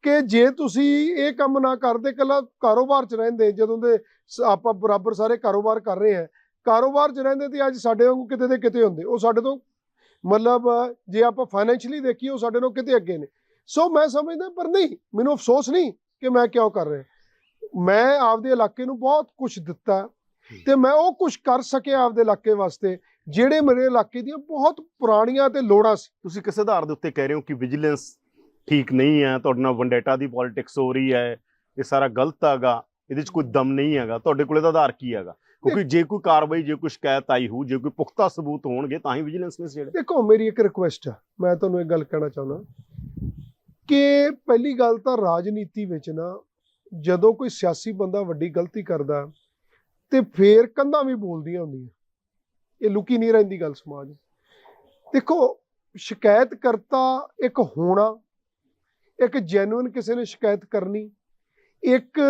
ਕਿ ਜੇ ਤੁਸੀਂ ਇਹ ਕੰਮ ਨਾ ਕਰਦੇ, ਇਕੱਲਾ ਕਾਰੋਬਾਰ 'ਚ ਰਹਿੰਦੇ, ਜਦੋਂ ਦੇ ਆਪਾਂ ਬਰਾਬਰ ਸਾਰੇ ਕਾਰੋਬਾਰ ਕਰ ਰਹੇ ਹਾਂ, ਕਾਰੋਬਾਰ 'ਚ ਰਹਿੰਦੇ ਤੇ ਅੱਜ ਸਾਡੇ ਵਾਂਗੂ ਕਿਤੇ ਦੇ ਕਿਤੇ ਹੁੰਦੇ। ਉਹ ਸਾਡੇ ਤੋਂ ਮਤਲਬ ਜੇ ਆਪਾਂ ਫਾਈਨੈਂਸ਼ੀਅਲੀ ਦੇਖੀਏ, ਉਹ ਸਾਡੇ ਤੋਂ ਕਿਤੇ ਅੱਗੇ ਨੇ। ਸੋ ਮੈਂ ਸਮਝਦਾ, ਪਰ ਨਹੀਂ, ਮੈਨੂੰ ਅਫਸੋਸ ਨਹੀਂ ਕਿ ਮੈਂ ਕਿਉਂ ਕਰ ਰਿਹਾ। ਮੈਂ ਆਪਦੇ ਇਲਾਕੇ ਨੂੰ ਬਹੁਤ ਕੁਝ ਦਿੱਤਾ ਤੇ ਮੈਂ ਉਹ ਕੁਝ ਕਰ ਸਕਿਆ ਆਪਦੇ ਇਲਾਕੇ ਵਾਸਤੇ, ਜਿਹੜੇ ਮੇਰੇ ਇਲਾਕੇ ਦੀਆਂ ਬਹੁਤ ਪੁਰਾਣੀਆਂ ਤੇ ਲੋੜਾਂ ਸੀ। ਤੁਸੀਂ ਕਿਸ ਆਧਾਰ ਦੇ ਉੱਤੇ ਕਹਿ ਰਹੇ ਹੋ ਕਿ ਵਿਜੀਲੈਂਸ ਠੀਕ ਨਹੀਂ ਹੈ, ਤੁਹਾਡੇ ਨਾਲ ਵੰਡੇਟਾ ਦੀ ਪੋਲਿਟਿਕਸ ਹੋ ਰਹੀ ਹੈ, ਇਹ ਸਾਰਾ ਗਲਤ ਹੈਗਾ, ਇਹਦੇ 'ਚ ਕੋਈ ਦਮ ਨਹੀਂ ਹੈਗਾ? ਤੁਹਾਡੇ ਕੋਲ ਇਹਦਾ ਆਧਾਰ ਕੀ ਹੈਗਾ? ਕਿਉਂਕਿ ਜੇ ਕੋਈ ਕਾਰਵਾਈ, ਜੇ ਕੋਈ ਸ਼ਿਕਾਇਤ ਆਈ ਹੋ, ਜੇ ਕੋਈ ਪੁਖਤਾ ਸਬੂਤ ਹੋਣਗੇ ਤਾਂ ਹੀ ਵਿਜੀਲੈਂਸ ਨੇ ਜਿਹੜੇ। ਦੇਖੋ, ਮੇਰੀ ਇੱਕ ਰਿਕੁਐਸਟ ਹੈ, ਮੈਂ ਤੁਹਾਨੂੰ ਇੱਕ ਗੱਲ ਕਹਿਣਾ ਚਾਹੁੰਦਾ ਕਿ ਪਹਿਲੀ ਗੱਲ ਤਾਂ ਰਾਜਨੀਤੀ ਵਿੱਚ ਨਾ, ਜਦੋਂ ਕੋਈ ਸਿਆਸੀ ਬੰਦਾ ਵੱਡੀ ਗਲਤੀ ਕਰਦਾ ਤੇ ਫੇਰ ਕੰਧਾਂ ਵੀ ਬੋਲਦੀਆਂ ਹੁੰਦੀਆਂ, ਇਹ ਲੁਕੀ ਨਹੀਂ ਰਹਿੰਦੀ ਗੱਲ ਸਮਾਜ। ਦੇਖੋ, ਸ਼ਿਕਾਇਤਕਰਤਾ ਇੱਕ ਹੋਣਾ, ਇੱਕ ਜੈਨੂਇਨ ਕਿਸੇ ਨੇ ਸ਼ਿਕਾਇਤ ਕਰਨੀ, ਇੱਕ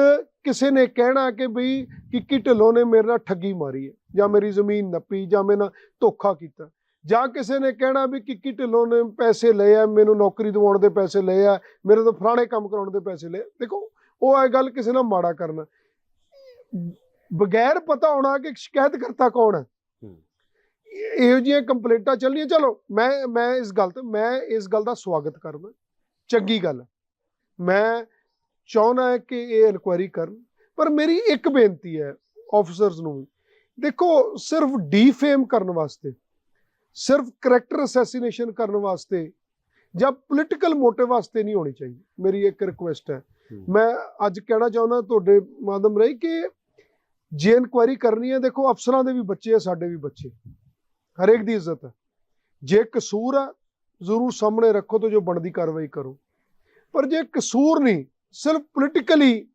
ਕਿਸੇ ਨੇ ਕਹਿਣਾ ਕਿ ਬਈ ਕਿੱਕੀ ਢਿੱਲੋਂ ਨੇ ਮੇਰੇ ਨਾਲ ਠੱਗੀ ਮਾਰੀ ਹੈ, ਜਾਂ ਮੇਰੀ ਜ਼ਮੀਨ ਨੱਪੀ, ਜਾਂ ਮੇਰੇ ਨਾਲ ਧੋਖਾ ਕੀਤਾ, ਜਾਂ ਕਿਸੇ ਨੇ ਕਹਿਣਾ ਵੀ ਕਿੱਕੀ ਢਿੱਲੋਂ ਨੇ ਪੈਸੇ ਲਏ ਆ, ਮੈਨੂੰ ਨੌਕਰੀ ਦਿਵਾਉਣ ਦੇ ਪੈਸੇ ਲਏ ਆ, ਮੇਰੇ ਤੋਂ ਫਲਾਣੇ ਕੰਮ ਕਰਾਉਣ ਦੇ ਪੈਸੇ ਲਏ। ਦੇਖੋ, ਉਹ ਇਹ ਗੱਲ ਕਿਸੇ ਨਾਲ ਮਾੜਾ ਕਰਨਾ, ਬਗੈਰ ਪਤਾ ਹੋਣਾ ਕਿ ਸ਼ਿਕਾਇਤਕਰਤਾ ਕੌਣ ਹੈ। ਇਹੋ ਜਿਹੀਆਂ ਕੰਪਲੇਂਟਾਂ ਚੱਲਣੀਆਂ, ਚਲੋ ਮੈਂ ਇਸ ਗੱਲ ਦਾ ਸਵਾਗਤ ਕਰਦਾ, ਚੰਗੀ ਗੱਲ। ਮੈਂ ਚਾਹੁੰਦਾ ਹੈ ਕਿ ਇਹ ਇਨਕੁਆਇਰੀ ਕਰਨ, ਪਰ ਮੇਰੀ ਇੱਕ ਬੇਨਤੀ ਹੈ ਆਫਿਸਰਸ ਨੂੰ ਵੀ, ਦੇਖੋ, ਸਿਰਫ ਡੀਫੇਮ ਕਰਨ ਵਾਸਤੇ, ਸਿਰਫ ਕਰੈਕਟਰ ਅਸੈਸੀਨੇਸ਼ਨ ਕਰਨ ਵਾਸਤੇ ਜਾਂ ਪੋਲੀਟੀਕਲ ਮੋਟਿਵ ਵਾਸਤੇ ਨਹੀਂ ਹੋਣੀ ਚਾਹੀਦੀ। ਮੇਰੀ ਇੱਕ ਰਿਕੁਐਸਟ ਹੈ, ਮੈਂ ਅੱਜ ਕਹਿਣਾ ਚਾਹੁੰਦਾ ਤੁਹਾਡੇ ਮਾਧਿਅਮ ਰਾਹੀਂ ਕਿ ਜੇ ਇਨਕੁਆਇਰੀ ਕਰਨੀ ਹੈ, ਦੇਖੋ ਅਫਸਰਾਂ ਦੇ ਵੀ ਬੱਚੇ ਆ, ਸਾਡੇ ਵੀ ਬੱਚੇ, ਹਰੇਕ ਦੀ ਇੱਜ਼ਤ ਹੈ। ਜੇ ਕਸੂਰ ਹੈ ਜ਼ਰੂਰ ਸਾਹਮਣੇ ਰੱਖੋ ਤੇ ਜੋ ਬਣਦੀ ਕਾਰਵਾਈ ਕਰੋ, ਪਰ ਜੇ ਕਸੂਰ ਨਹੀਂ, ਸਿਰਫ ਪੋਲੀਟੀਕਲੀ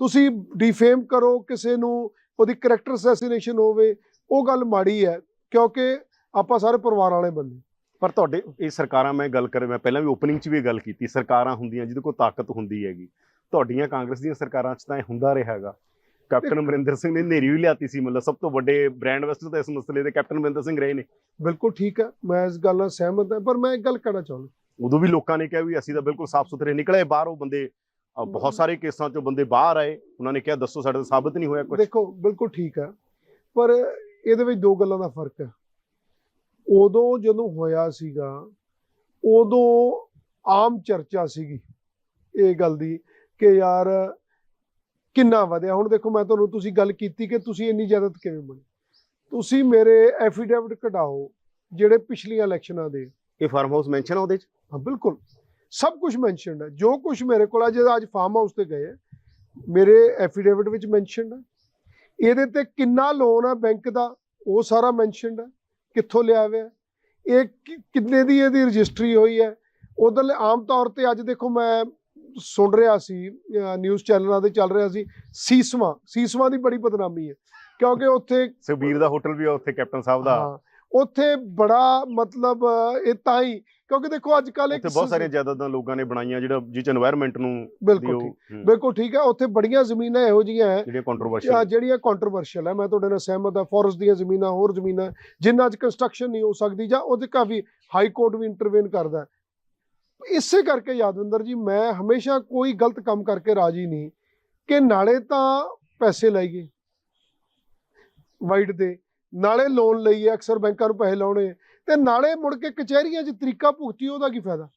ਤੁਸੀਂ ਡੀਫੇਮ ਕਰੋ ਕਿਸੇ ਨੂੰ, ਉਹਦੀ ਕਰੈਕਟਰ ਅਸੈਸੀਨੇਸ਼ਨ ਹੋਵੇ, ਉਹ ਗੱਲ ਮਾੜੀ ਹੈ, ਕਿਉਂਕਿ ਆਪਾਂ ਸਾਰੇ ਪਰਿਵਾਰ ਵਾਲੇ ਬੰਦੇ। ਪਰ ਤੁਹਾਡੇ ਇਹ ਸਰਕਾਰਾਂ, ਮੈਂ ਗੱਲ ਕਰਾਂ, ਮੈਂ ਪਹਿਲਾਂ ਵੀ ਓਪਨਿੰਗ 'ਚ ਵੀ ਗੱਲ ਕੀਤੀ, ਸਰਕਾਰਾਂ ਹੁੰਦੀਆਂ ਜਿਹਦੇ ਕੋਲ ਤਾਕਤ ਹੁੰਦੀ ਹੈਗੀ। ਤੁਹਾਡੀਆਂ ਕਾਂਗਰਸ ਦੀਆਂ ਸਰਕਾਰਾਂ 'ਚ ਤਾਂ ਇਹ ਹੁੰਦਾ ਰਿਹਾ ਹੈਗਾ। ਕੈਪਟਨ ਅਮਰਿੰਦਰ ਸਿੰਘ ਨੇ ਹਨੇਰੀ ਵੀ ਲਿਆਤੀ ਸੀ, ਮਤਲਬ ਸਭ ਤੋਂ ਵੱਡੇ ਬ੍ਰਾਂਡ ਐਂਬੈਸਡਰ ਤਾਂ ਇਸ ਮਸਲੇ ਦੇ ਕੈਪਟਨ ਅਮਰਿੰਦਰ ਸਿੰਘ ਰਹੇ ਨੇ। ਬਿਲਕੁਲ ਠੀਕ ਹੈ, ਮੈਂ ਇਸ ਗੱਲ ਨਾਲ ਸਹਿਮਤ ਹਾਂ, ਪਰ ਮੈਂ ਇੱਕ ਗੱਲ ਕਹਿਣਾ ਚਾਹੁੰਦਾ, ਉਦੋਂ ਵੀ ਲੋਕਾਂ ਨੇ ਕਿਹਾ ਵੀ ਅਸੀਂ ਤਾਂ ਬਿਲਕੁਲ ਸਾਫ਼ ਸੁਥਰੇ ਨਿਕਲੇ ਬਾਹਰ, ਉਹ ਬੰਦੇ ਬਹੁਤ ਸਾਰੇ ਕੇਸਾਂ 'ਚੋਂ ਬੰਦੇ ਬਾਹਰ ਆਏ, ਉਹਨਾਂ ਨੇ ਕਿਹਾ ਦੱਸੋ ਸਾਡੇ ਤੋਂ ਸਾਬਤ ਨਹੀਂ ਹੋਇਆ ਕੁਝ। ਦੇਖੋ, ਬਿਲਕੁਲ ਠੀਕ ਹੈ, ਪਰ ਇਹਦੇ ਵਿੱਚ ਦੋ ਗੱਲਾਂ ਦਾ ਫਰਕ ਹੈ। ਉਦੋਂ ਜਦੋਂ ਹੋਇਆ ਸੀਗਾ, ਉਦੋਂ ਆਮ ਚਰਚਾ ਸੀਗੀ ਇਹ ਗੱਲ ਦੀ ਕਿ ਯਾਰ ਕਿੰਨਾ ਵਧਿਆ। ਹੁਣ ਦੇਖੋ, ਮੈਂ ਤੁਹਾਨੂੰ, ਤੁਸੀਂ ਗੱਲ ਕੀਤੀ ਕਿ ਤੁਸੀਂ ਇੰਨੀ ਜਾਇਦਾਦ ਕਿਵੇਂ ਬਣੀ, ਤੁਸੀਂ ਮੇਰੇ ਐਫੀਡੇਵਿਟ ਕਢਾਓ ਜਿਹੜੇ ਪਿਛਲੀਆਂ ਇਲੈਕਸ਼ਨਾਂ ਦੇ। ਇਹ ਫਾਰਮ ਹਾਊਸ ਮੈਂਸ਼ਨ ਆ ਉਹਦੇ 'ਚ? ਹਾਂ, ਬਿਲਕੁਲ ਸਭ ਕੁਝ ਮੈਂਸ਼ਨਡ ਹੈ, ਜੋ ਕੁਝ ਮੇਰੇ ਕੋਲ ਅੱਜ ਫਾਰਮ ਹਾਊਸ ਤੇ ਗਏ, ਮੇਰੇ ਐਫੀਡੇਵਿਟ ਵਿੱਚ ਮੈਂਸ਼ਨਡ ਹੈ। ਇਹਦੇ ਤੇ ਕਿੰਨਾ ਲੋਨ ਹੈ ਬੈਂਕ ਦਾ ਉਹ ਸਾਰਾ ਮੈਂਸ਼ਨਡ ਹੈ, ਕਿੱਥੋਂ ਲਿਆ ਹੋਇਆ, ਇਹ ਕਿੰਨੇ ਦੀ ਇਹਦੀ ਰਜਿਸਟਰੀ ਹੋਈ ਹੈ। ਉਧਰਲੇ ਆਮ ਤੌਰ ਤੇ ਅੱਜ ਦੇਖੋ ਮੈਂ ਸੁਣ ਰਿਹਾ ਸੀ ਨਿਊਜ਼ ਚੈਨਲਾਂ ਤੇ ਚੱਲ ਰਿਹਾ ਸੀ ਸੀਸਵਾ ਦੀ ਬੜੀ ਬਦਨਾਮੀ ਹੈ, ਕਿਉਂਕਿ ਉੱਥੇ ਸੁਖਬੀਰ ਦਾ ਹੋਟਲ ਵੀ ਆ ਉੱਥੇ, ਕੈਪਟਨ ਸਾਹਿਬ ਦਾ। ਹਾਂ, ਉੱਥੇ ਬੜਾ ਮਤਲਬ ਇਹ ਤਾਂ ਹੀ ਕਿਉਂਕਿ ਦੇਖੋ ਅੱਜ ਕੱਲ੍ਹ ਉੱਥੇ ਬਹੁਤ ਸਾਰੀਆਂ ਜਾਇਦਾਦਾਂ ਲੋਕਾਂ ਨੇ ਬਣਾਈਆਂ ਜਿਹੜਾ ਜਿਹ ਚ এনवायरमेंट ਨੂੰ ਬਿਲਕੁਲ ਠੀਕ ਹੈ। ਉੱਥੇ ਬੜੀਆਂ ਜ਼ਮੀਨਾਂ ਇਹੋ ਜਿਹੀਆਂ ਹੈ ਜਿਹੜੀਆਂ ਕੰਟਰੋਵਰਸ਼ੀਅਲ ਹੈ। ਮੈਂ ਤੁਹਾਡੇ ਨਾਲ ਸਹਿਮਤ ਹਾਂ। ਫੋਰੈਸਟ ਦੀਆਂ ਜ਼ਮੀਨਾਂ, ਹੋਰ ਜ਼ਮੀਨਾਂ ਜਿਨ੍ਹਾਂ 'ਚ ਕੰਸਟਰਕਸ਼ਨ ਨਹੀਂ ਹੋ ਸਕਦੀ ਜਾਂ ਉਹਦੇ ਕਾਫੀ ਹਾਈ ਕੋਰਟ ਵੀ ਇੰਟਰਵੇਨ ਕਰਦਾ। ਇਸੇ ਕਰਕੇ ਯਾਦਵਿੰਦਰ ਜੀ ਮੈਂ ਹਮੇਸ਼ਾ ਕੋਈ ਗਲਤ ਕੰਮ ਕਰਕੇ ਰਾਜੀ ਨਹੀਂ ਕਿ ਨਾਲੇ ਤਾਂ ਪੈਸੇ ਲਾਈਏ ਵਾਈਡ ਦੇ, ਨਾਲੇ ਲੋਨ ਲਈਏ, ਅਕਸਰ ਬੈਂਕਾਂ ਨੂੰ ਪੈਸੇ ਲਾਉਣੇ, ਤੇ ਨਾਲੇ ਮੁੜ ਕੇ ਕਚਹਿਰੀਆਂ 'ਚ ਤਰੀਕਾ ਭੁਗਤੀ, ਉਹਦਾ ਕੀ ਫਾਇਦਾ।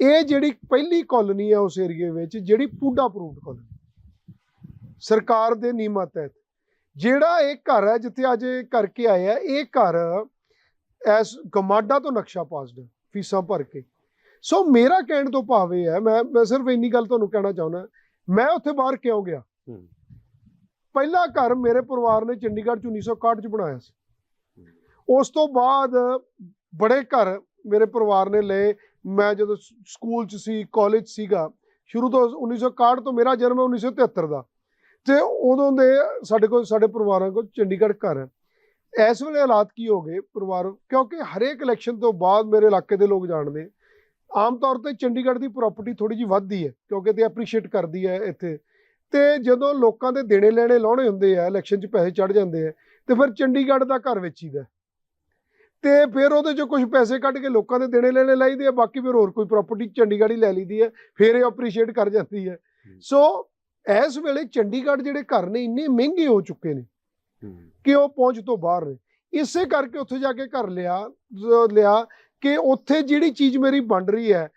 ਇਹ ਜਿਹੜੀ ਪਹਿਲੀ ਕਾਲੋਨੀ ਹੈ ਉਸ ਏਰੀਏ ਵਿੱਚ, ਜਿਹੜੀ ਪੂਡਾ ਅਪਰੂਵਡ ਕਾਲੋਨੀ ਸਰਕਾਰ ਦੇ ਨਿਯਮਾਂ ਤਹਿਤ, ਜਿਹੜਾ ਇਹ ਘਰ ਹੈ ਜਿੱਥੇ ਅੱਜ ਕਰਕੇ ਆਏ ਆ, ਇਹ ਘਰ ਐਸ ਗਮਾਡਾ ਤੋਂ ਨਕਸ਼ਾ ਪਾਸਡ ਫੀਸਾਂ ਭਰ ਕੇ। ਸੋ ਮੇਰਾ ਕਹਿਣ ਤੋਂ ਭਾਵ ਇਹ ਹੈ, ਮੈਂ ਸਿਰਫ ਇੰਨੀ ਗੱਲ ਤੁਹਾਨੂੰ ਕਹਿਣਾ ਚਾਹੁੰਦਾ, ਮੈਂ ਉੱਥੇ ਬਾਹਰ ਕਿਉਂ ਗਿਆ। ਪਹਿਲਾ ਘਰ ਮੇਰੇ ਪਰਿਵਾਰ ਨੇ ਚੰਡੀਗੜ੍ਹ 'ਚ 1961 'ਚ ਬਣਾਇਆ ਸੀ। ਉਸ ਤੋਂ ਬਾਅਦ ਬੜੇ ਘਰ ਮੇਰੇ ਪਰਿਵਾਰ ਨੇ ਲਏ। ਮੈਂ ਜਦੋਂ ਸਕੂਲ 'ਚ ਸੀ, ਕਾਲਜ ਸੀਗਾ, ਸ਼ੁਰੂ ਤੋਂ 1961 ਤੋਂ, ਮੇਰਾ ਜਨਮ ਹੈ 1973 ਦਾ, ਤੇ ਉਦੋਂ ਦੇ ਸਾਡੇ ਪਰਿਵਾਰਾਂ ਕੋਲ ਚੰਡੀਗੜ੍ਹ ਘਰ ਹੈ। ਇਸ ਵੇਲੇ ਹਾਲਾਤ ਕੀ ਹੋ ਗਏ ਪਰਿਵਾਰ, ਕਿਉਂਕਿ ਹਰੇਕ ਇਲੈਕਸ਼ਨ ਤੋਂ ਬਾਅਦ ਮੇਰੇ ਇਲਾਕੇ ਦੇ ਲੋਕ ਜਾਣਦੇ, ਆਮ ਤੌਰ ਤੇ ਚੰਡੀਗੜ੍ਹ ਦੀ ਪ੍ਰਾਪਰਟੀ ਥੋੜੀ ਜਿਹੀ ਵੱਧਦੀ ਹੈ ਕਿਉਂਕਿ ਤੇ ਐਪਰੀਸ਼ੀਏਟ ਕਰਦੀ ਹੈ ਇੱਥੇ, ਤੇ ਜਦੋਂ ਲੋਕਾਂ ਦੇ ਦੇਣੇ ਲੈਣੇ ਲਾਉਣੇ ਹੁੰਦੇ ਆ, ਇਲੈਕਸ਼ਨ 'ਚ ਪੈਸੇ ਚੜ ਜਾਂਦੇ ਆ, ਤੇ ਫਿਰ ਚੰਡੀਗੜ੍ਹ ਦਾ ਘਰ ਵੇਚੀਦਾ, ਤੇ ਫਿਰ ਉਹਦੇ 'ਚੋਂ ਕੁਝ ਪੈਸੇ ਕੱਢ ਕੇ ਲੋਕਾਂ ਦੇ ਦੇਣੇ ਲੈਣੇ ਲਾਈਦੇ ਆ, ਬਾਕੀ ਫਿਰ ਹੋਰ ਕੋਈ ਪ੍ਰਾਪਰਟੀ ਚੰਡੀਗੜ੍ਹ ਹੀ ਲੈ ਲਈਦੀ ਹੈ, ਫਿਰ ਇਹ ਐਪਰੀਸ਼ੀਏਟ ਕਰ ਜਾਂਦੀ ਹੈ। ਸੋ ਇਸ ਵੇਲੇ ਚੰਡੀਗੜ੍ਹ ਜਿਹੜੇ ਘਰ ਨੇ ਇੰਨੇ ਮਹਿੰਗੇ ਹੋ ਚੁੱਕੇ ਨੇ ਕਿ ਉਹ ਪਹੁੰਚ ਤੋਂ ਬਾਹਰ ਨੇ। ਇਸੇ ਕਰਕੇ ਉੱਥੇ ਜਾ ਕੇ ਘਰ ਲਿਆ ਕਿ ਉੱਥੇ ਜਿਹੜੀ ਚੀਜ਼ ਮੇਰੀ ਬਣ ਰਹੀ ਹੈ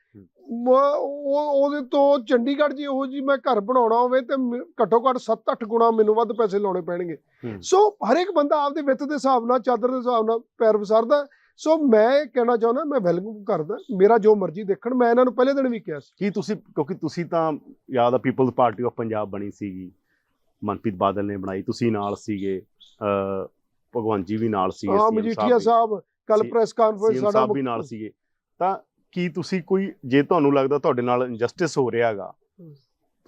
ਉਹਦੇ ਤੋਂ ਚੰਡੀਗੜ੍ਹ ਜੀ ਉਹੋ ਜੀ ਮੈਂ ਘਰ ਬਣਾਉਣਾ ਹੋਵੇ ਤੇ ਘੱਟੋ ਘੱਟ 7-8 ਗੁਣਾ ਮੈਨੂੰ ਵੱਧ ਪੈਸੇ ਲਾਉਣੇ ਪੈਣਗੇ। ਸੋ ਹਰ ਇੱਕ ਬੰਦਾ ਆਪਦੇ ਵਿੱਤ ਦੇ ਹਿਸਾਬ ਨਾਲ, ਚਾਦਰ ਦੇ ਹਿਸਾਬ ਨਾਲ ਪੈਰ ਵਸਾਰਦਾ। ਸੋ ਮੈਂ ਇਹ ਕਹਿਣਾ ਚਾਹੁੰਦਾ, ਮੈਂ ਵੈਲਕਮ ਕਰਦਾ, ਮੇਰਾ ਜੋ ਮਰਜ਼ੀ ਦੇਖਣ। ਮੈਂ ਇਹਨਾਂ ਨੂੰ ਪਹਿਲੇ ਦਿਨ ਵੀ ਕਿਹਾ ਸੀ ਕਿ ਤੁਸੀਂ, ਕਿਉਂਕਿ ਤੁਸੀਂ ਤਾਂ ਯਾਦ ਆ ਪੀਪਲਜ਼ ਪਾਰਟੀ ਆਫ ਪੰਜਾਬ ਬਣੀ ਸੀਗੀ, ਮਨਪ੍ਰੀਤ ਬਾਦਲ ਨੇ ਬਣਾਈ, ਤੁਸੀਂ ਨਾਲ ਸੀਗੇ, ਭਗਵੰਤ ਜੀ ਵੀ ਨਾਲ ਸੀਗੇ, ਮਜੀਠੀਆ ਸਾਹਿਬ ਕੱਲ ਪ੍ਰੈਸ ਕਾਨਫਰੰਸ ਸਾਡਾ ਵੀ ਨਾਲ ਸੀਗੇ, ਤਾਂ ਕੀ ਤੁਸੀਂ ਕੋਈ, ਜੇ ਤੁਹਾਨੂੰ ਲੱਗਦਾ ਤੁਹਾਡੇ ਨਾਲ ਇਨਜਸਟਿਸ ਹੋ ਰਿਹਾ ਹੈਗਾ,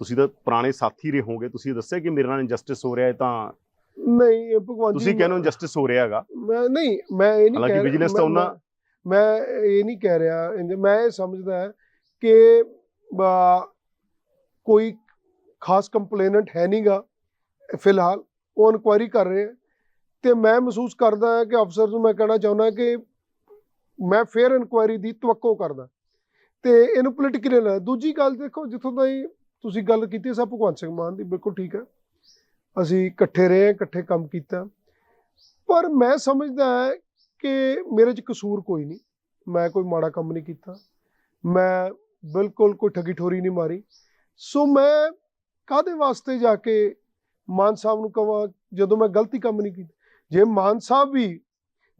ਤੁਸੀਂ ਤਾਂ ਪੁਰਾਣੇ ਸਾਥੀ ਰਹੇ ਹੋਗੇ, ਤੁਸੀਂ ਦੱਸਿਆ ਕਿ ਮੇਰੇ ਨਾਲ ਇਨਜਸਟਿਸ ਹੋ ਰਿਹਾ ਹੈ, ਤਾਂ ਨਹੀਂ ਭਗਵਾਨ ਜੀ ਤੁਸੀਂ ਕਹਿੰਦੇ ਹੋ ਇਨਜਸਟਿਸ ਹੋ ਰਿਹਾ ਹੈਗਾ। ਮੈਂ ਇਹ ਨਹੀਂ ਹਾਲਾਂਕਿ ਬਿਜ਼ਨਸ ਤਾਂ ਉਹਨਾਂ, ਮੈਂ ਇਹ ਨਹੀਂ ਕਹਿ ਰਿਹਾ, ਮੈਂ ਇਹ ਸਮਝਦਾ ਕਿ ਕੋਈ ਖਾਸ ਕੰਪਲੇਨੈਂਟ ਹੈ ਨਹੀਂਗਾ ਫਿਲਹਾਲ, ਉਹ ਇਨਕੁਆਇਰੀ ਕਰ ਰਹੇ ਆ, ਤੇ ਮੈਂ ਮਹਿਸੂਸ ਕਰਦਾ ਕਿ ਅਫਸਰ ਨੂੰ ਮੈਂ ਕਹਿਣਾ ਚਾਹੁੰਦਾ ਕਿ ਮੈਂ ਫੇਅਰ ਇਨਕੁਆਇਰੀ ਦੀ ਤਵੱਕੋ ਕਰਦਾ, ਤੇ ਇਹਨੂੰ ਪੋਲੀਟੀਕਲੀ ਲੈ। ਦੂਜੀ ਗੱਲ ਦੇਖੋ, ਜਿੱਥੋਂ ਤਾਈਂ ਤੁਸੀਂ ਗੱਲ ਕੀਤੀ ਸਭ ਭਗਵੰਤ ਸਿੰਘ ਮਾਨ ਦੀ, ਬਿਲਕੁਲ ਠੀਕ ਹੈ, ਅਸੀਂ ਇਕੱਠੇ ਰਹੇ, ਇਕੱਠੇ ਕੰਮ ਕੀਤਾ, ਪਰ ਮੈਂ ਸਮਝਦਾ ਕਿ ਮੇਰੇ 'ਚ ਕਸੂਰ ਕੋਈ ਨਹੀਂ, ਮੈਂ ਕੋਈ ਮਾੜਾ ਕੰਮ ਨਹੀਂ ਕੀਤਾ, ਮੈਂ ਬਿਲਕੁਲ ਕੋਈ ਠੱਗੀ ਠੋਰੀ ਨਹੀਂ ਮਾਰੀ। ਸੋ ਮੈਂ ਕਾਹਦੇ ਵਾਸਤੇ ਜਾ ਕੇ ਮਾਨ ਸਾਹਿਬ ਨੂੰ ਕਹਾਂ ਜਦੋਂ ਮੈਂ ਗਲਤੀ ਕੰਮ ਨਹੀਂ ਕੀਤਾ। ਜੇ ਮਾਨ ਸਾਹਿਬ ਵੀ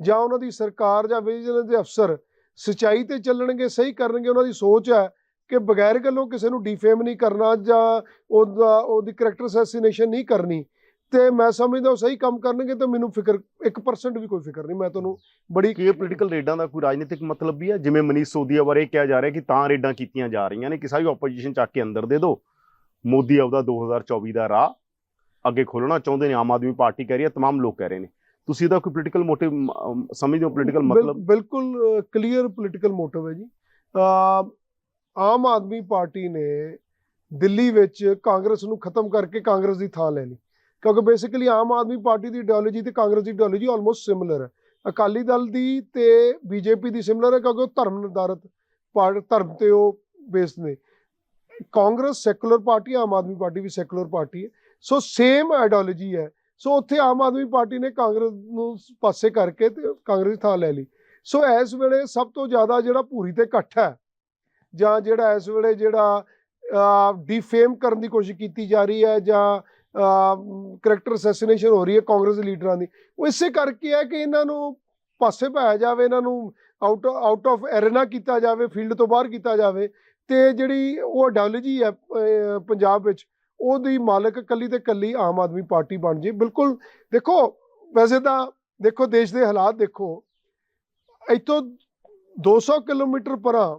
ਜਾਂ ਉਹਨਾਂ ਦੀ ਸਰਕਾਰ ਜਾਂ ਵਿਜੀਲੈਂਸ ਦੇ ਅਫਸਰ ਸੱਚਾਈ ਤੇ ਚੱਲਣਗੇ, ਸਹੀ ਕਰਨਗੇ, ਉਹਨਾਂ ਦੀ ਸੋਚ ਹੈ ਕਿ ਬਗੈਰ ਗੱਲੋਂ ਕਿਸੇ ਨੂੰ ਡੀਫੇਮ ਨਹੀਂ ਕਰਨਾ ਜਾਂ ਉਹਦੀ ਕਰੈਕਟਰ ਅਸੈਸੀਨੇਸ਼ਨ ਨਹੀਂ ਕਰਨੀ, ਤੇ ਮੈਂ ਸਮਝਦਾ ਉਹ ਸਹੀ ਕੰਮ ਕਰਨਗੇ, ਤੇ ਮੈਨੂੰ ਫਿਕਰ 1% ਵੀ ਕੋਈ ਫਿਕਰ ਨਹੀਂ। ਮੈਂ ਤੁਹਾਨੂੰ ਬੜੀ ਕੀ ਪੋਲੀਟੀਕਲ ਰੇਡਾਂ ਦਾ ਕੋਈ ਰਾਜਨੀਤਿਕ ਮਤਲਬ ਵੀ ਹੈ? ਜਿਵੇਂ ਮਨੀਸ਼ ਸੋਦੀਆ ਬਾਰੇ ਕਿਹਾ ਜਾ ਰਿਹਾ ਕਿ ਤਾਂ ਰੇਡਾਂ ਕੀਤੀਆਂ ਜਾ ਰਹੀਆਂ ਨੇ ਕਿ ਸਾਰੀ ਆਪੋਜੀਸ਼ਨ ਚੱਕ ਕੇ ਅੰਦਰ ਦੇ ਦਿਓ, ਮੋਦੀ ਆਪਦਾ 2024 ਦਾ ਰਾਹ ਅੱਗੇ ਖੋਲ੍ਹਣਾ ਚਾਹੁੰਦੇ ਨੇ, ਆਮ ਆਦਮੀ ਪਾਰਟੀ ਕਹਿ ਰਹੀ ਹੈ, ਤਮਾਮ ਲੋਕ ਕਹਿ ਰਹੇ ਨੇ, ਤੁਸੀਂ ਇਹਦਾ ਕੋਈ ਪੋਲੀਟੀਕਲ ਮੋਟਿਵ ਸਮਝਦੇ ਹੋ? ਪੋਲੀਟੀਕਲ ਮਤਲਬ ਬਿਲਕੁਲ ਕਲੀਅਰ ਪੋਲੀਟੀਕਲ ਮੋਟਿਵ ਹੈ ਜੀ। ਆਮ ਆਦਮੀ ਪਾਰਟੀ ਨੇ ਦਿੱਲੀ ਵਿੱਚ ਕਾਂਗਰਸ ਨੂੰ ਖਤਮ ਕਰਕੇ ਕਾਂਗਰਸ ਦੀ ਥਾਂ ਲੈ ਲਈ, ਕਿਉਂਕਿ ਬੇਸਿਕਲੀ ਆਮ ਆਦਮੀ ਪਾਰਟੀ ਦੀ ਇਡੀਓਲੋਜੀ ਤੇ ਕਾਂਗਰਸ ਦੀ ਇਡੀਓਲੋਜੀ ਆਲਮੋਸਟ ਸਿਮਿਲਰ ਹੈ। ਅਕਾਲੀ ਦਲ ਦੀ ਤੇ ਬੀਜੇਪੀ ਦੀ ਸਿਮਿਲਰ ਹੈ, ਕਿਉਂਕਿ ਉਹ ਧਰਮ ਨਿਰਧਾਰਿਤ ਧਰਮ ਤੇ ਉਹ ਬੇਸਡ ਨੇ। Congress secular party, Aam Aadmi party ਵੀ ਸੈਕੂਲਰ ਪਾਰਟੀ ਹੈ, ਸੋ ਸੇਮ ਆਈਡੀਓਲੋਜੀ ਹੈ। ਸੋ ਉੱਥੇ ਆਮ ਆਦਮੀ ਪਾਰਟੀ ਨੇ ਕਾਂਗਰਸ ਨੂੰ ਪਾਸੇ ਕਰਕੇ ਤੇ ਕਾਂਗਰਸ ਦੀ ਥਾਂ ਲੈ ਲਈ। ਸੋ ਇਸ ਵੇਲੇ ਸਭ ਤੋਂ ਜ਼ਿਆਦਾ ਜਿਹੜਾ ਭੂਰੀ ਤੇ ਇਕੱਠ ਹੈ, ਜਾਂ ਜਿਹੜਾ ਇਸ ਵੇਲੇ ਜਿਹੜਾ ਡੀਫੇਮ ਕਰਨ ਦੀ ਕੋਸ਼ਿਸ਼ ਕੀਤੀ ਜਾ ਰਹੀ ਹੈ, ਜਾਂ ਕਰੈਕਟਰ ਅਸੈਸੀਨੇਸ਼ਨ ਹੋ ਰਹੀ ਹੈ ਕਾਂਗਰਸ ਦੇ ਲੀਡਰਾਂ ਦੀ, ਉਹ ਇਸੇ ਕਰਕੇ ਹੈ ਕਿ ਇਹਨਾਂ ਨੂੰ ਪਾਸੇ ਪਾਇਆ ਜਾਵੇ, ਇਹਨਾਂ ਨੂੰ ਆਊਟ ਆਫ ਐਰੇਨਾ ਕੀਤਾ ਜਾਵੇ, ਫੀਲਡ ਤੋਂ ਬਾਹਰ ਕੀਤਾ ਜਾਵੇ, ਤੇ ਜਿਹੜੀ ਉਹ ਆਈਡੀਓਲੋਜੀ ਹੈ ਪੰਜਾਬ ਵਿੱਚ ਉਹਦੀ ਮਾਲਕ ਕੱਲੀ ਤੇ ਕੱਲੀ ਆਮ ਆਦਮੀ ਪਾਰਟੀ ਬਣ ਜੇ। ਬਿਲਕੁਲ ਦੇਖੋ, ਵੈਸੇ ਤਾਂ ਦੇਖੋ ਦੇਸ਼ ਦੇ ਹਾਲਾਤ ਦੇਖੋ, ਇੱਥੋਂ 200 ਕਿਲੋਮੀਟਰ ਪਰਾਂ